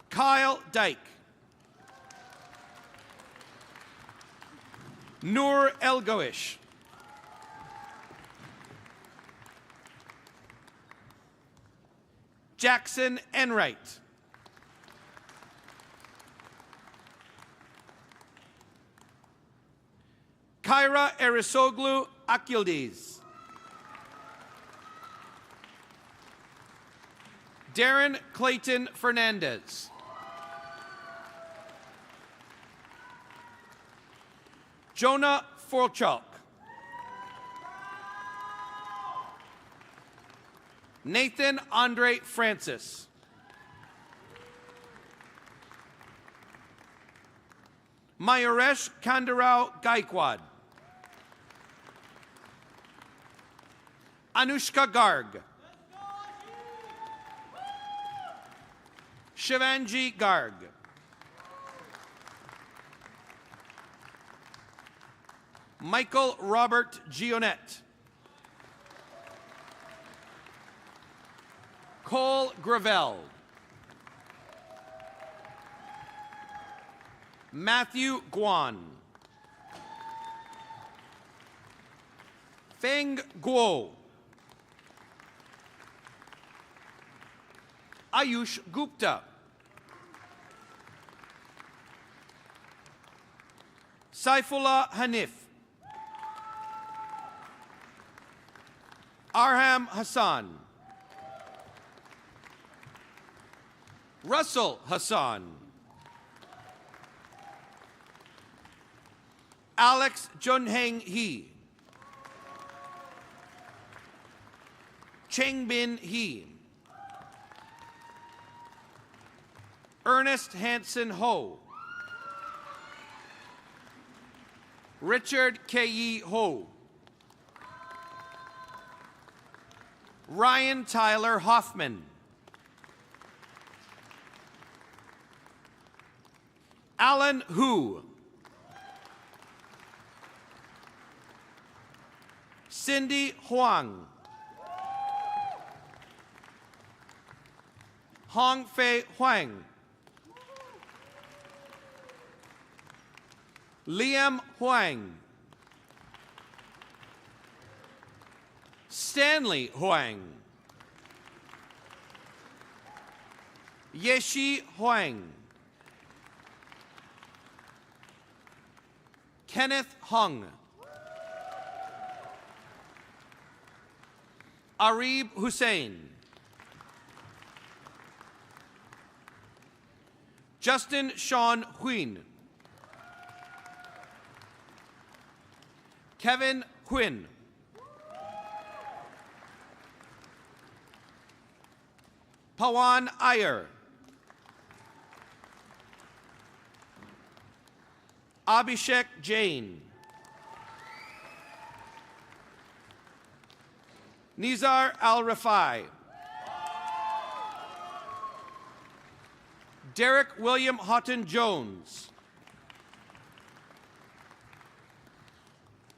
Kyle Dyke. Noor Elgoish. Jackson Enright. Kyra Erisoglu Akyildiz. Darren Clayton Fernandez. Jonah Forchuk. Nathan Andre Francis. Mayuresh Kandarao Gaikwad. Anushka Garg. Shivanji Garg. Michael Robert Gionette. Cole Gravel. Matthew Guan. Feng Guo. Ayush Gupta. Saifullah Hanif. Arham Hassan. Russell Hassan. Alex Junheng He. Chengbin He. Ernest Hansen Ho. Richard K.E. Ho. Ryan Tyler Hoffman. Alan Hu. Cindy Huang. Hong Fei Huang. Liam Huang. Stanley Huang. Yeshi Huang. Kenneth Hung. Arib Hussein. Justin Sean Huyn. Kevin Quinn. Pawan Iyer. Abhishek Jain. Nizar Al-Rafai. Derek William Houghton Jones.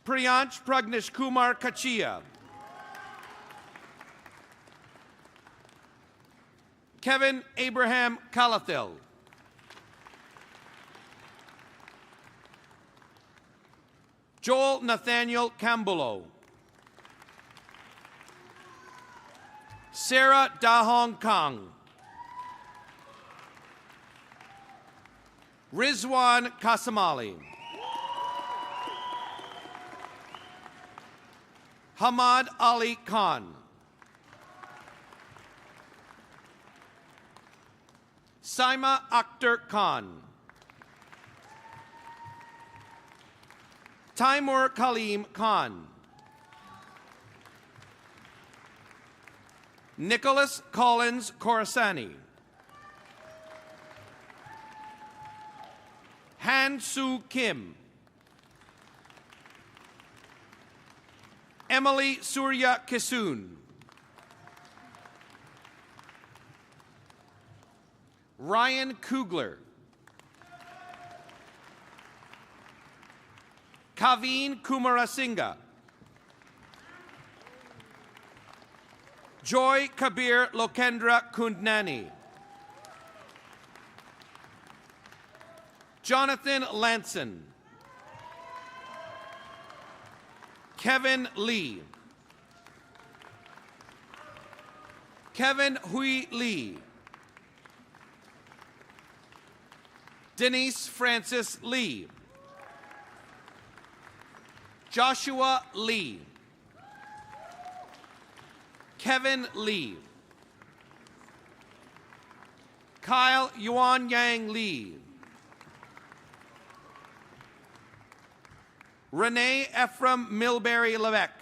Priyansh Pragnish Kumar Kachia. Kevin Abraham Calathil. Joel Nathaniel Cambulo. Sarah Dahong Kang. Rizwan Kasamali. Hamad Ali Khan. Saima Akhtar Khan. Taimur Kaleem Khan. Nicholas Collins Khorasani. Han Soo Kim. Emily Surya Kisoon. Ryan Kugler. Kaveen Kumarasinghe. Joy Kabir Lokendra Kundnani. Jonathan Lanson. Kevin Lee. Kevin Hui Lee. Denise Francis Lee. Joshua Lee. Kevin Lee. Kyle Yuan Yang Lee. Renee Ephraim Milbury Levesque.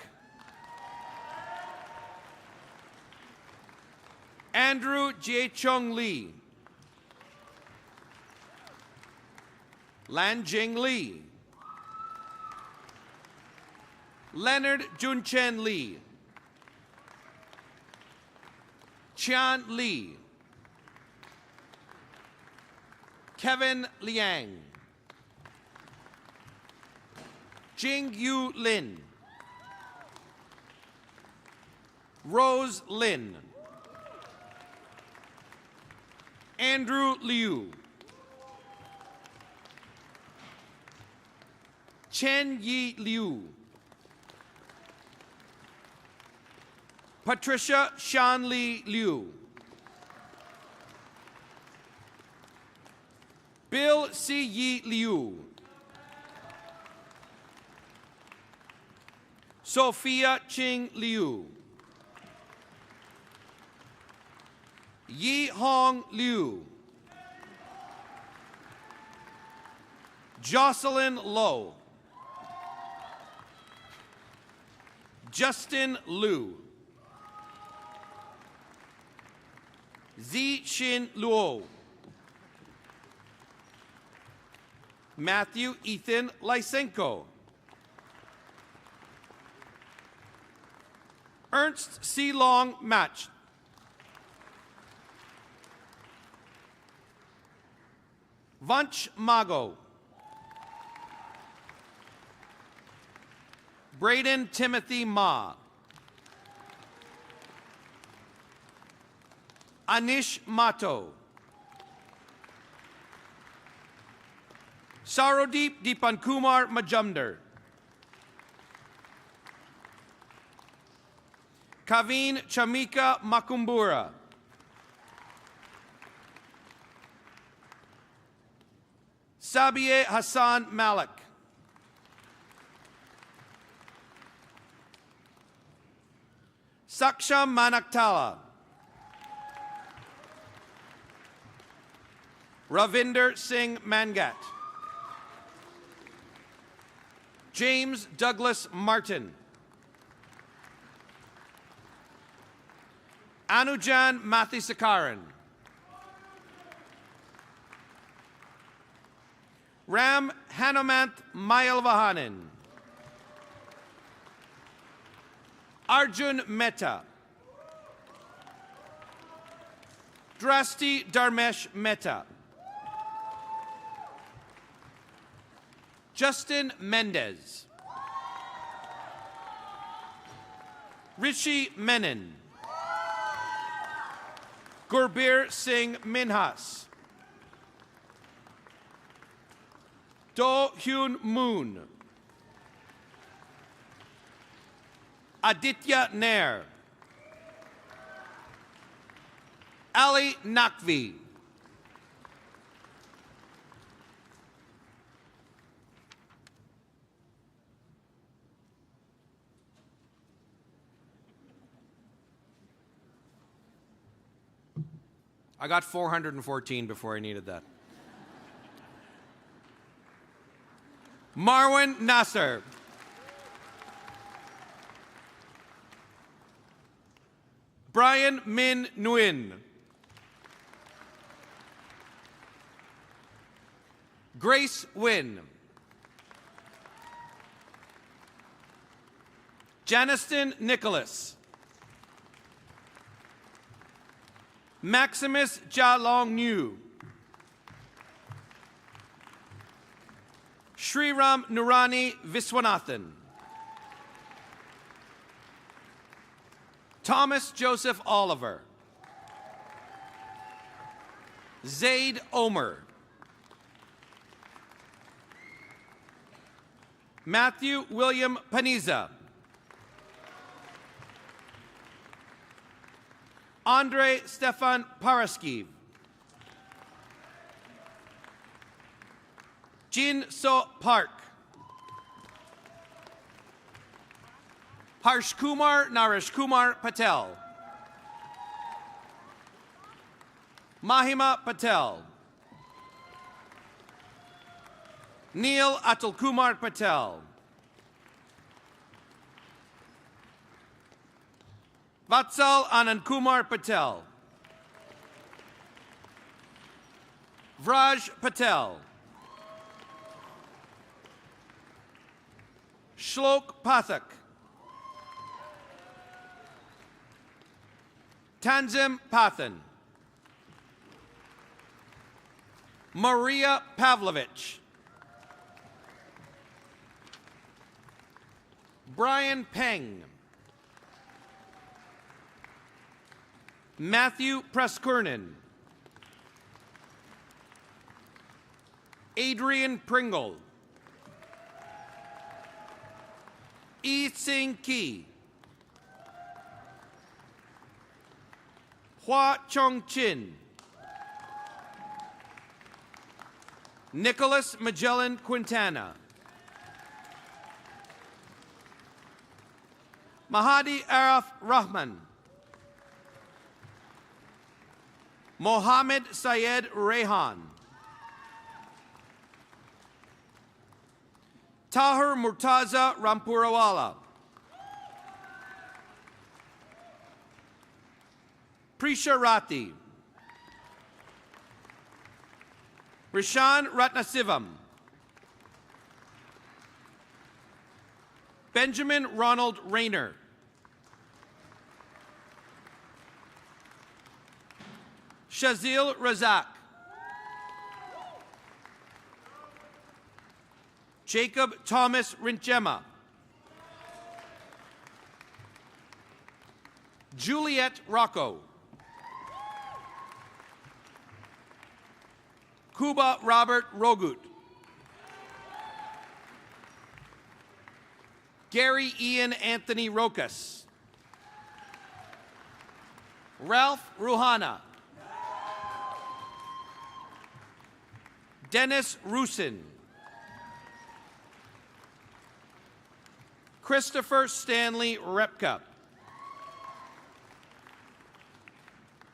Andrew Jie-Chung Lee. Lan Jing Lee. Leonard Junchen Lee. Qian Li. Kevin Liang. Jing Yu Lin. Rose Lin. Andrew Liu. Chen Yi Liu. Patricia Shanli Liu. Bill Si Yi Liu. Sophia Ching Liu. Yi Hong Liu. Jocelyn Low. Justin Liu. Zi Xin Luo. Matthew Ethan Lysenko. Ernst C. Long Match. Vanch Mago. Braden Timothy Ma. Anish Mato. Sarodeep Dipankumar Majumdar. Kaveen Chamika Makumbura. Sabiye Hassan Malik. Saksham Manaktala. Ravinder Singh Mangat. James Douglas Martin. Anujan Mathisakaran. Ram Hanumanth Mayalvahanan. Arjun Mehta. Drasti Dharmesh Mehta. Justin Mendez. Rishi Menon. Gurbir Singh Minhas. Do Hyun Moon. Aditya Nair. Ali Nakvi. I got 414 before I needed that. Marwan Nasser. Brian Min Nguyen. Grace Wynn. Janiston Nicholas. Maximus Jalong New. Sriram Nurani Viswanathan. Thomas Joseph Oliver. Zaid Omer. Matthew William Paniza. Andre Stefan Paraskiv. Jin So Park. Harsh Kumar Naresh Kumar Patel. Mahima Patel. Neil Atul Kumar Patel. Vatsal Anand Kumar Patel. Vraj Patel. Shlok Pathak. Tanzim Pathan. Maria Pavlovich. Brian Peng. Matthew Preskurnin. Adrian Pringle. Yi Sing Ki. Hua Chong Chin. Nicholas Magellan Quintana. Mahadi Araf Rahman. Mohammed Syed Rehan. Tahir Murtaza Rampurawala. Prisha Rati. Rishan Ratnasivam. Benjamin Ronald Rayner. Shazil Razak. Jacob Thomas Rinchema. Juliet Rocco. Kuba Robert Rogut. Gary Ian Anthony Rokas. Ralph Ruhana. Dennis Rusin. Christopher Stanley Repka.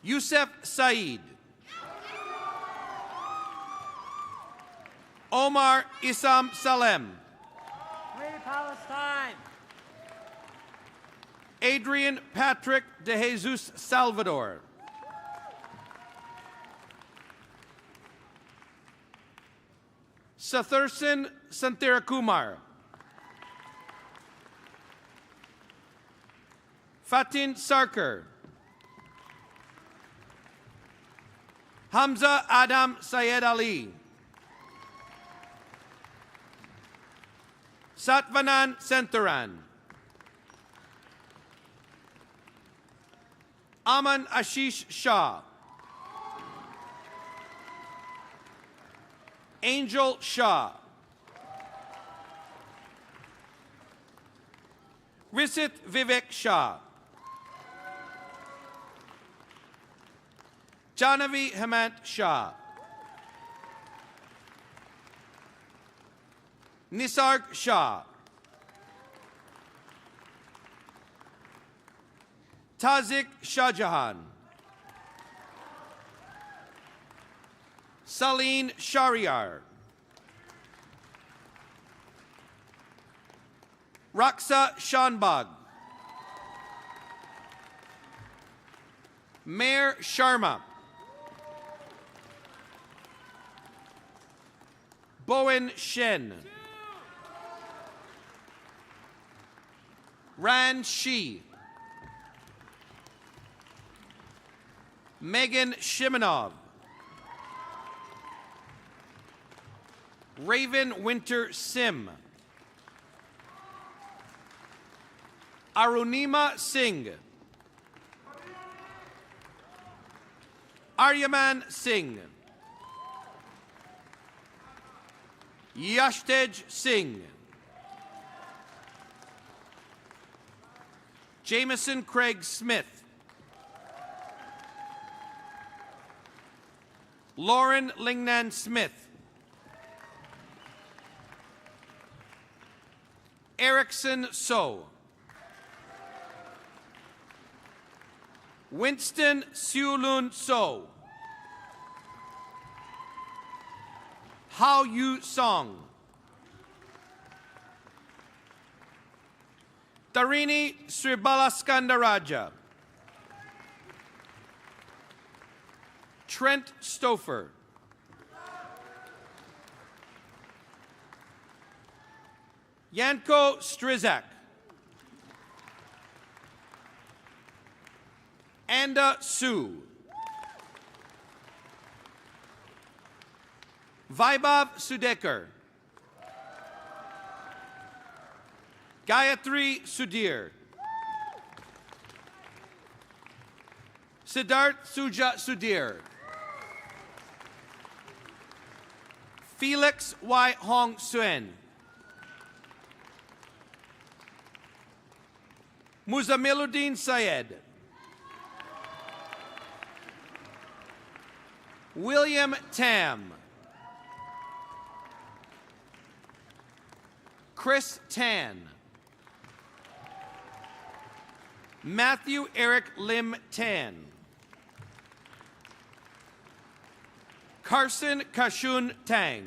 Youssef Saeed. Omar Isam Salem. Free Palestine. Adrian Patrick De Jesus Salvador. Sathursan Santirakumar. Fatin Sarkar. Hamza Adam Syed Ali. Satvanan Sentaran. Aman Ashish Shah. Angel Shah. Risit Vivek Shah. Janavi Hemant Shah. Nisarg Shah. Tazik Shahjahan. Saleen Shariar. Raksa Shanbag. Mayor Sharma. Bowen Shen. Ran Shi. Megan Shimonov. Raven Winter Sim. Arunima Singh. Aryaman Singh. Yashtej Singh. Jameson Craig Smith. Lauren Lingnan Smith. Erickson So. Winston Siulun So. How Yu Song. Tarini Sribalaskandaraja. Trent Stouffer. Yanko Strizak. Anda Sue. Vaibhav Sudekar. Gayatri Sudhir. Siddharth Suja Sudhir. Felix Y. Hong Suen. Muzamiluddin Syed. William Tam. Chris Tan. Matthew Eric Lim Tan. Carson Kashun Tang.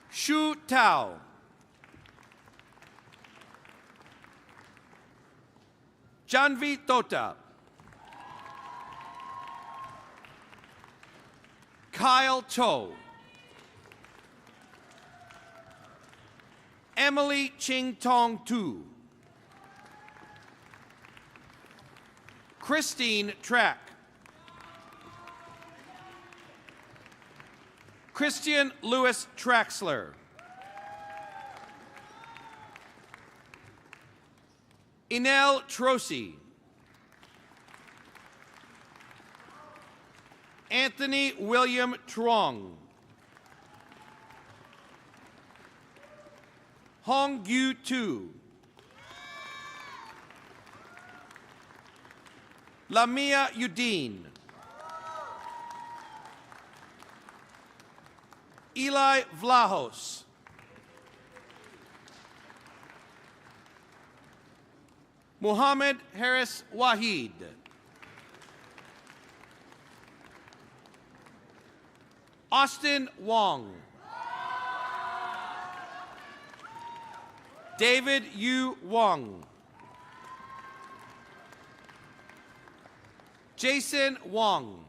Shu Tao. Janvi Tota. Kyle Cho. Emily Ching Tong Tu. Christine Track. Christian Lewis Traxler. Inel Trosi. Anthony William Trong. Hong Yu Tu. Lamia Udine. Eli Vlahos. Muhammad Harris Wahid. Austin Wong. David Yu Wong. Jason Wong.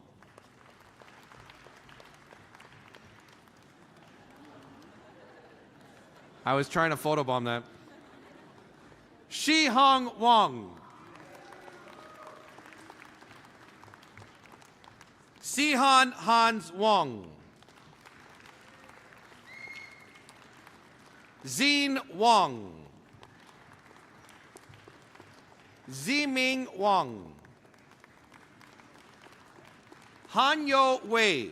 I was trying to photobomb that. Shi Hong Wong. Sihan Hans Wong. Zine Wong. Ziming Wong. Hanyo Wei.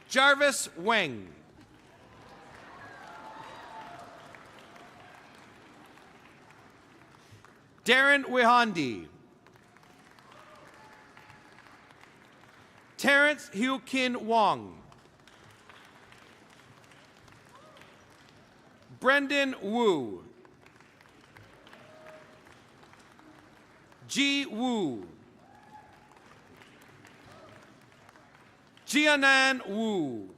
Jarvis Weng. Darren Wihandi. Terrence Hugh-Kin Wong. Brendan Wu. Ji Wu. Jianan Wu.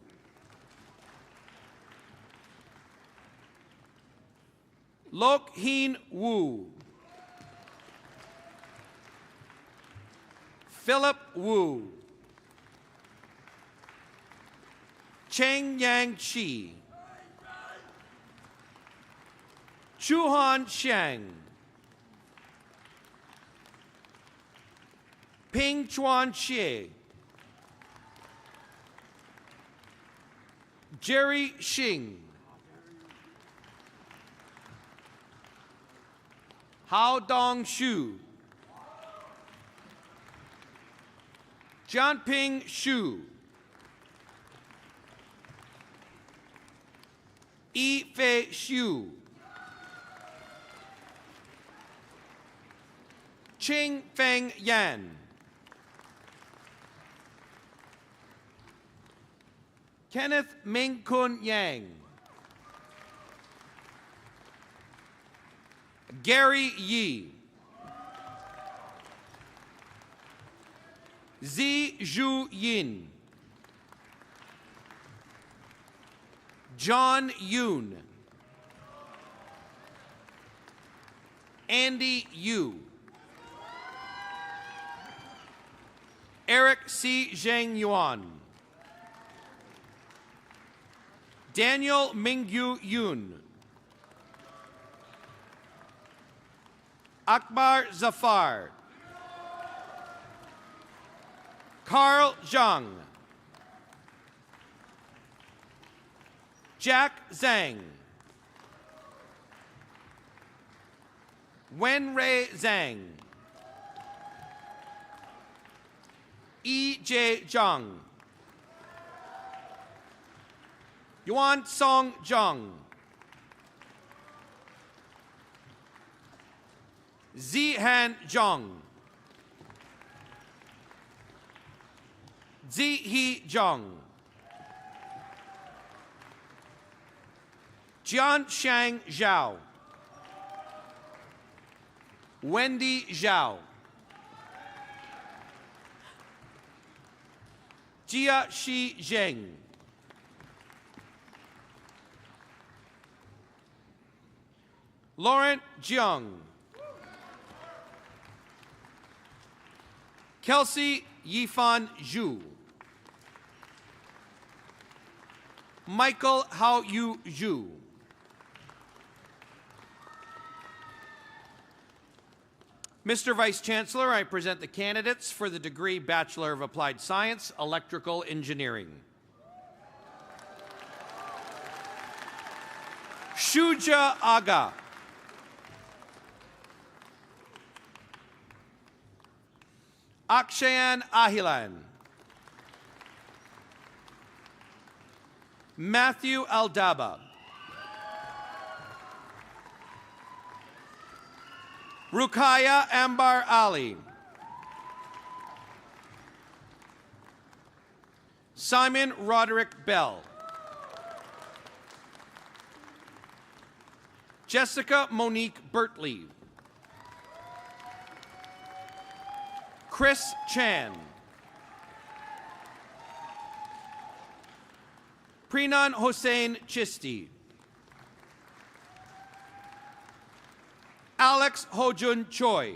Lok Heen Wu. Philip Wu. Cheng Yang Shi. Chuhan Shang. Ping Chuan Xie. Jerry Xing. Hao Dong Shu. Jianping Xu. Yi Fei Xu. Qing Feng Yan. Kenneth Ming Kun Yang. Gary Yi. Zi Zhu Yin. John Yoon. Andy Yu. Eric C. Zheng Yuan. Daniel Mingyu Yoon. Akbar Zafar. Carl Zhang. Jack Zhang. Wenrei Zhang. E.J. Zhang. Yuan Song Zhang. Zihan Zhang. Zihe Zhang. Jianshang Zhao. Wendy Zhao. Jia Shi Zheng. Laurent Jiang. Kelsey Yifan Zhu. Michael Hao Yu Zhu. Mr. Vice Chancellor, I present the candidates for the degree Bachelor of Applied Science, Electrical Engineering. Shuja Aga. Akshayan Ahilan. Matthew Aldaba. Rukaya Ambar Ali. Simon Roderick Bell. Jessica Monique Bertley. Chris Chan. Prenan Hossein Chisti. Alex Hojun Choi.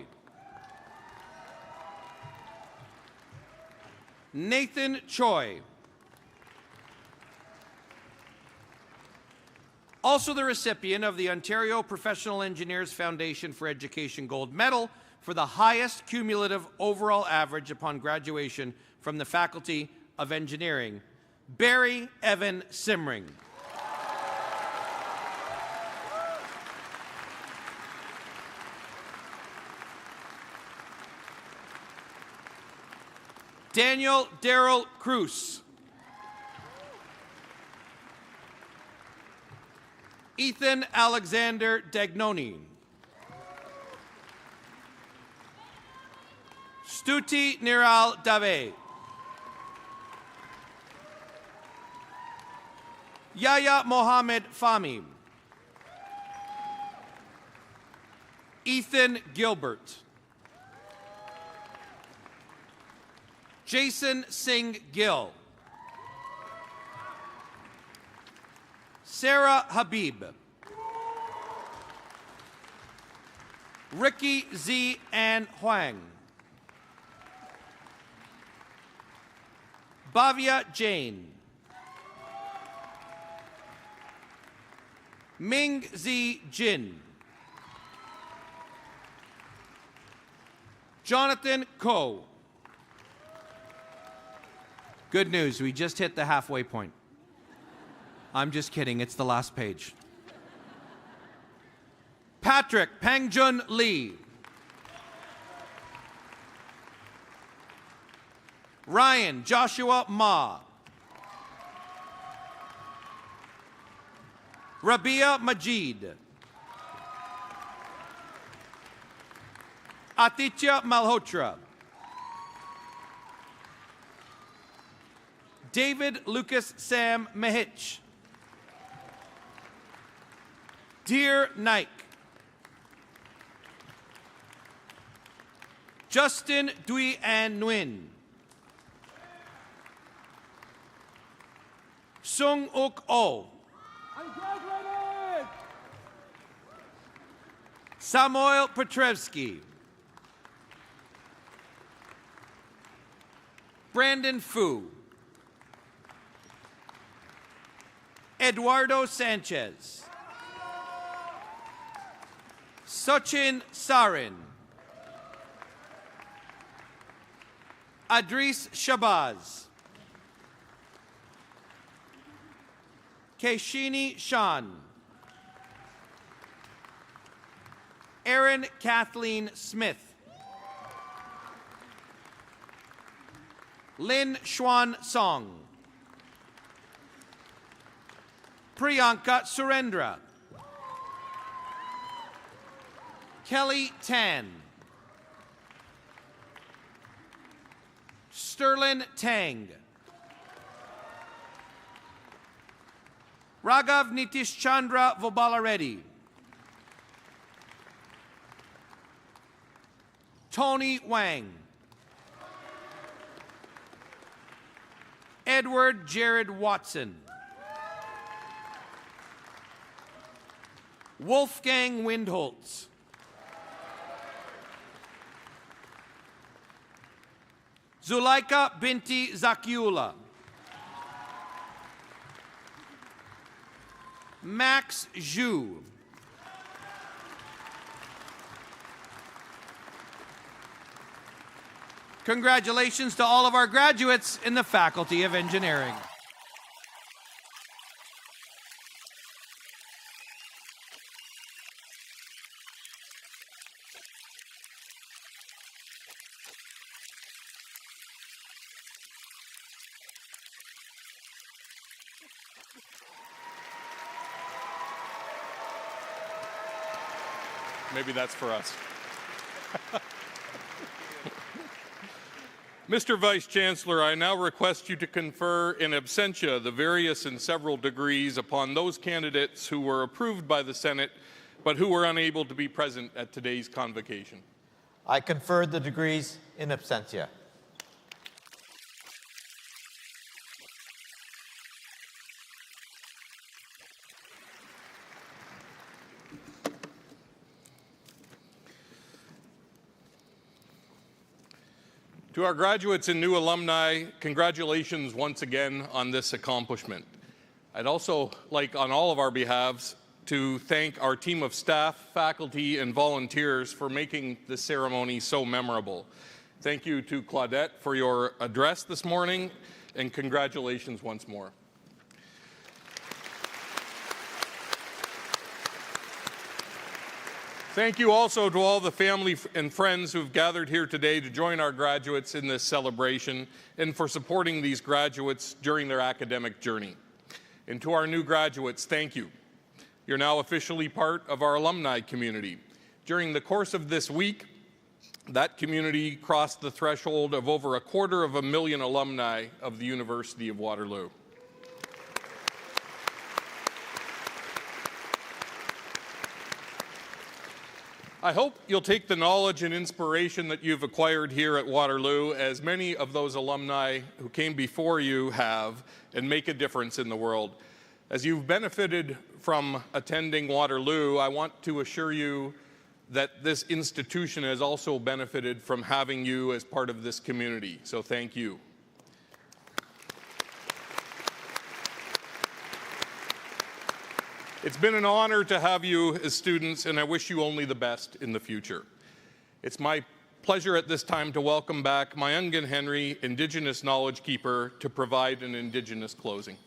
Nathan Choi. Also the recipient of the Ontario Professional Engineers Foundation for Education Gold Medal for the highest cumulative overall average upon graduation from the Faculty of Engineering, Barry Evan Simring. Daniel Darrell Cruz. Ethan Alexander Dagnoni. Stuti Niral Dave. Yahya Mohammed Fahmy. Ethan Gilbert. Jason Singh Gill. Sarah Habib. Ricky Z. Ann Huang. Bhavya Jain. Ming Z. Jin. Jonathan Ko. Good news, we just hit the halfway point. I'm just kidding, it's the last page. Patrick Pangjun Lee. Ryan Joshua Ma. Rabia Majid. Aditya Malhotra. David Lucas Sam Mehich. Dear Nike. Justin Dui An Nguyen. Sung Uk Oh. I graduated! Samuel Petrevsky. Brandon Fu. Eduardo Sanchez. Sachin Sarin. Adris Shabazz. Keshini Shan. Erin Kathleen Smith. Lin Xuan Song. Priyanka Surendra. Kelly Tan. Sterlin Tang. Raghav Nitish Chandra Vobalareddy. Tony Wang. Edward Jared Watson. Wolfgang Windholtz. Zulaika Binti Zakiula. Max Zhu. Congratulations to all of our graduates in the Faculty of Engineering. Maybe that's for us. Mr. Vice Chancellor, I now request you to confer in absentia the various and several degrees upon those candidates who were approved by the Senate but who were unable to be present at today's convocation. I confer the degrees in absentia. To our graduates and new alumni, congratulations once again on this accomplishment. I'd also like, on all of our behalves, to thank our team of staff, faculty, and volunteers for making this ceremony so memorable. Thank you to Claudette for your address this morning, and congratulations once more. Thank you also to all the family and friends who've gathered here today to join our graduates in this celebration and for supporting these graduates during their academic journey. And to our new graduates, thank you. You're now officially part of our alumni community. During the course of this week, that community crossed the threshold of over 250,000 alumni of the University of Waterloo. I hope you'll take the knowledge and inspiration that you've acquired here at Waterloo, as many of those alumni who came before you have, and make a difference in the world. As you've benefited from attending Waterloo, I want to assure you that this institution has also benefited from having you as part of this community. So thank you. It's been an honor to have you as students, and I wish you only the best in the future. It's my pleasure at this time to welcome back Mayungan Henry, Indigenous Knowledge Keeper, to provide an Indigenous closing.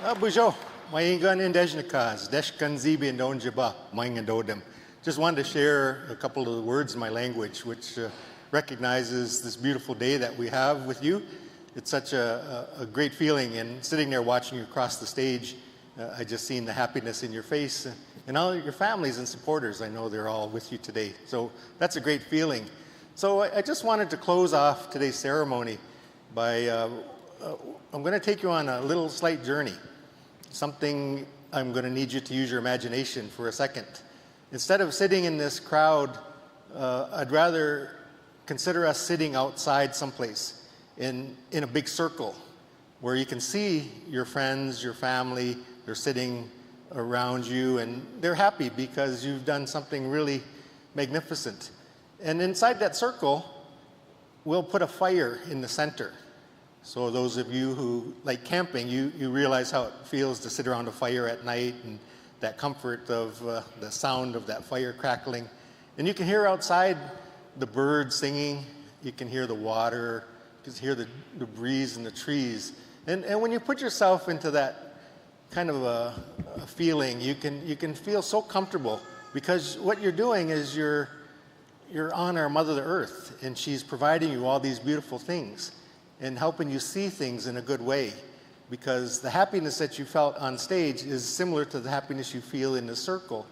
Bujo, Mayungan Indejnikas, Deshkan Zibi and Donjaba, Mayungan Dodem. Just wanted to share a couple of words in my language, which recognizes this beautiful day that we have with you. It's such a great feeling, and sitting there watching you across the stage, I just seen the happiness in your face, and all your families and supporters. I know they're all with you today, so that's a great feeling. So I just wanted to close off today's ceremony by, I'm going to take you on a little slight journey, something I'm going to need you to use your imagination for a second. Instead of sitting in this crowd, I'd rather consider us sitting outside someplace in a big circle where you can see your friends, your family, they're sitting around you and they're happy because you've done something really magnificent. And inside that circle, we'll put a fire in the center. So those of you who like camping, you realize how it feels to sit around a fire at night and that comfort of the sound of that fire crackling. And you can hear outside the birds singing, you can hear the water, you can hear the breeze in the trees. And when you put yourself into that kind of a feeling, you can feel so comfortable, because what you're doing is you're on our Mother Earth, and she's providing you all these beautiful things and helping you see things in a good way, because the happiness that you felt on stage is similar to the happiness you feel in the circle.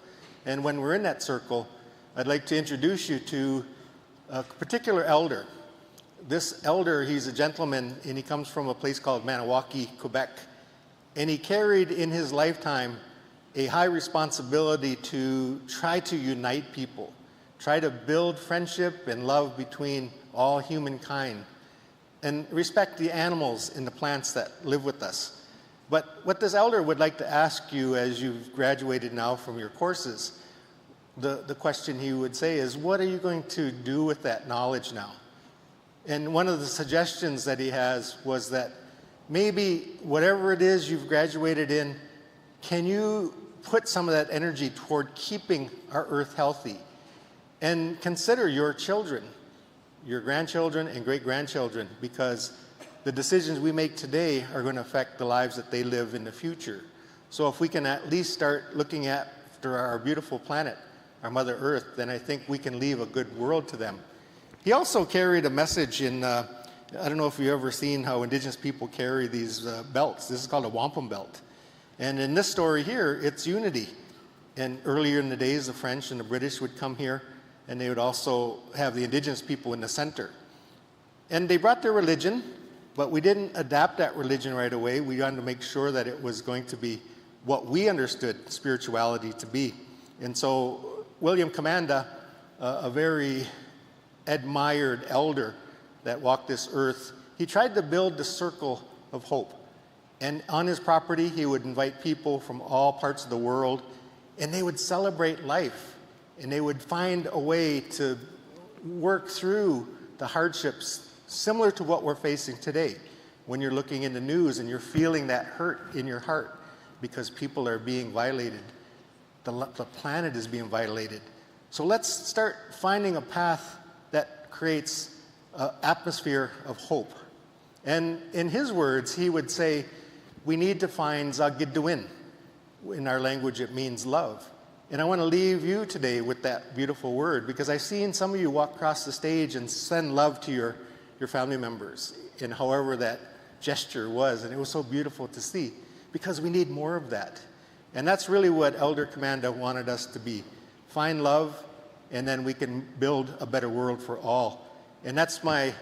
And when we're in that circle, I'd like to introduce you to a particular elder. This elder, he's a gentleman, and he comes from a place called Maniwaki, Quebec. And he carried in his lifetime a high responsibility to try to unite people, try to build friendship and love between all humankind, and respect the animals and the plants that live with us. But what this elder would like to ask you as you've graduated now from your courses, the question he would say is, what are you going to do with that knowledge now? And one of the suggestions that he has was that maybe whatever it is you've graduated in, can you put some of that energy toward keeping our earth healthy? And consider your children, your grandchildren and great-grandchildren, because the decisions we make today are going to affect the lives that they live in the future. So if we can at least start looking after our beautiful planet, our Mother Earth, then I think we can leave a good world to them. He also carried a message in, I don't know if you've ever seen how Indigenous people carry these belts. This is called a wampum belt. And in this story here, it's unity. And earlier in the days, the French and the British would come here, and they would also have the Indigenous people in the center. And they brought their religion, but we didn't adapt that religion right away. We wanted to make sure that it was going to be what we understood spirituality to be. And so William Commanda, a very admired elder that walked this earth, he tried to build the circle of hope. And on his property, he would invite people from all parts of the world, and they would celebrate life, and they would find a way to work through the hardships similar to what we're facing today. When you're looking in the news and you're feeling that hurt in your heart because people are being violated, the planet is being violated. So let's start finding a path that creates an atmosphere of hope. And in his words, he would say, we need to find Zagidwin. In our language, it means love. And I want to leave you today with that beautiful word, because I've seen some of you walk across the stage and send love to your family members in however that gesture was. And it was so beautiful to see, because we need more of that. And that's really what Elder Commanda wanted us to be. Find love, and then we can build a better world for all. And that's my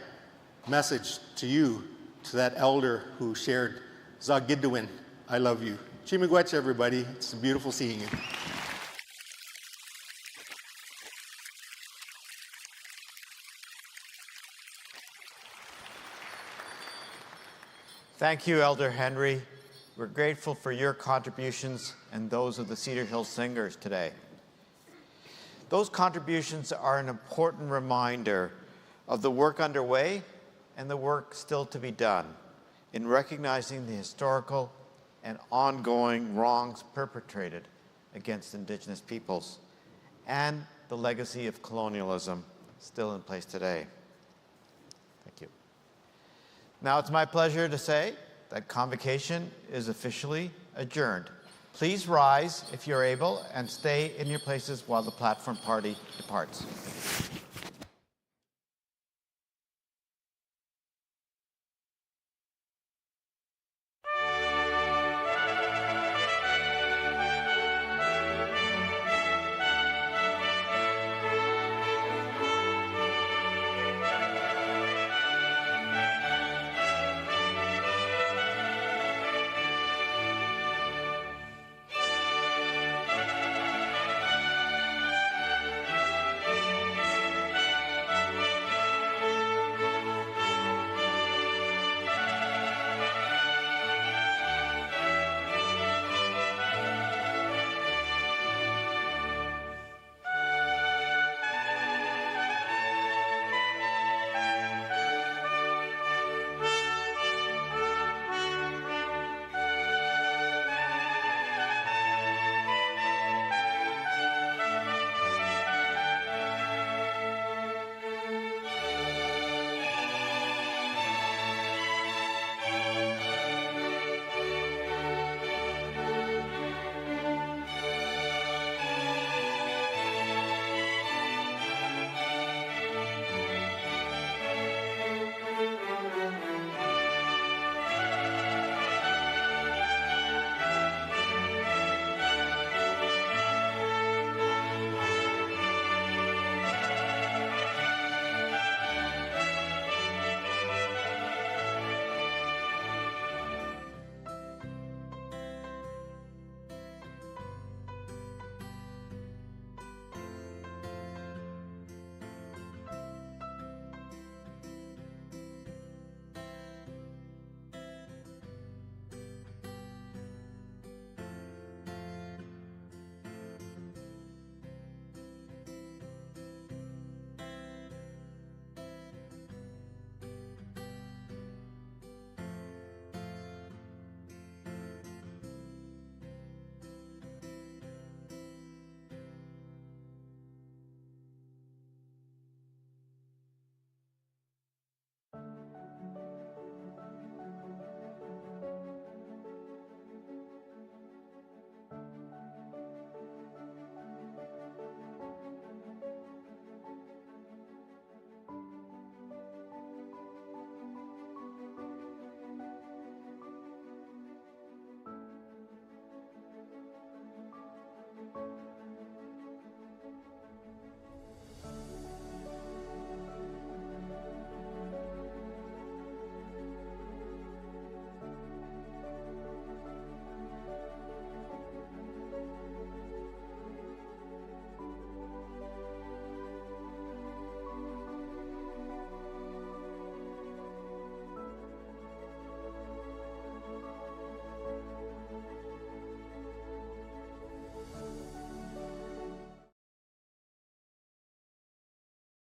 message to you, to that elder who shared Zagidwin, I love you. Chimigwech, everybody. It's beautiful seeing you. Thank you, Elder Henry. We're grateful for your contributions and those of the Cedar Hill Singers today. Those contributions are an important reminder of the work underway and the work still to be done in recognizing the historical and ongoing wrongs perpetrated against Indigenous peoples and the legacy of colonialism still in place today. Thank you. Now it's my pleasure to say that Convocation is officially adjourned. Please rise if you're able and stay in your places while the platform party departs.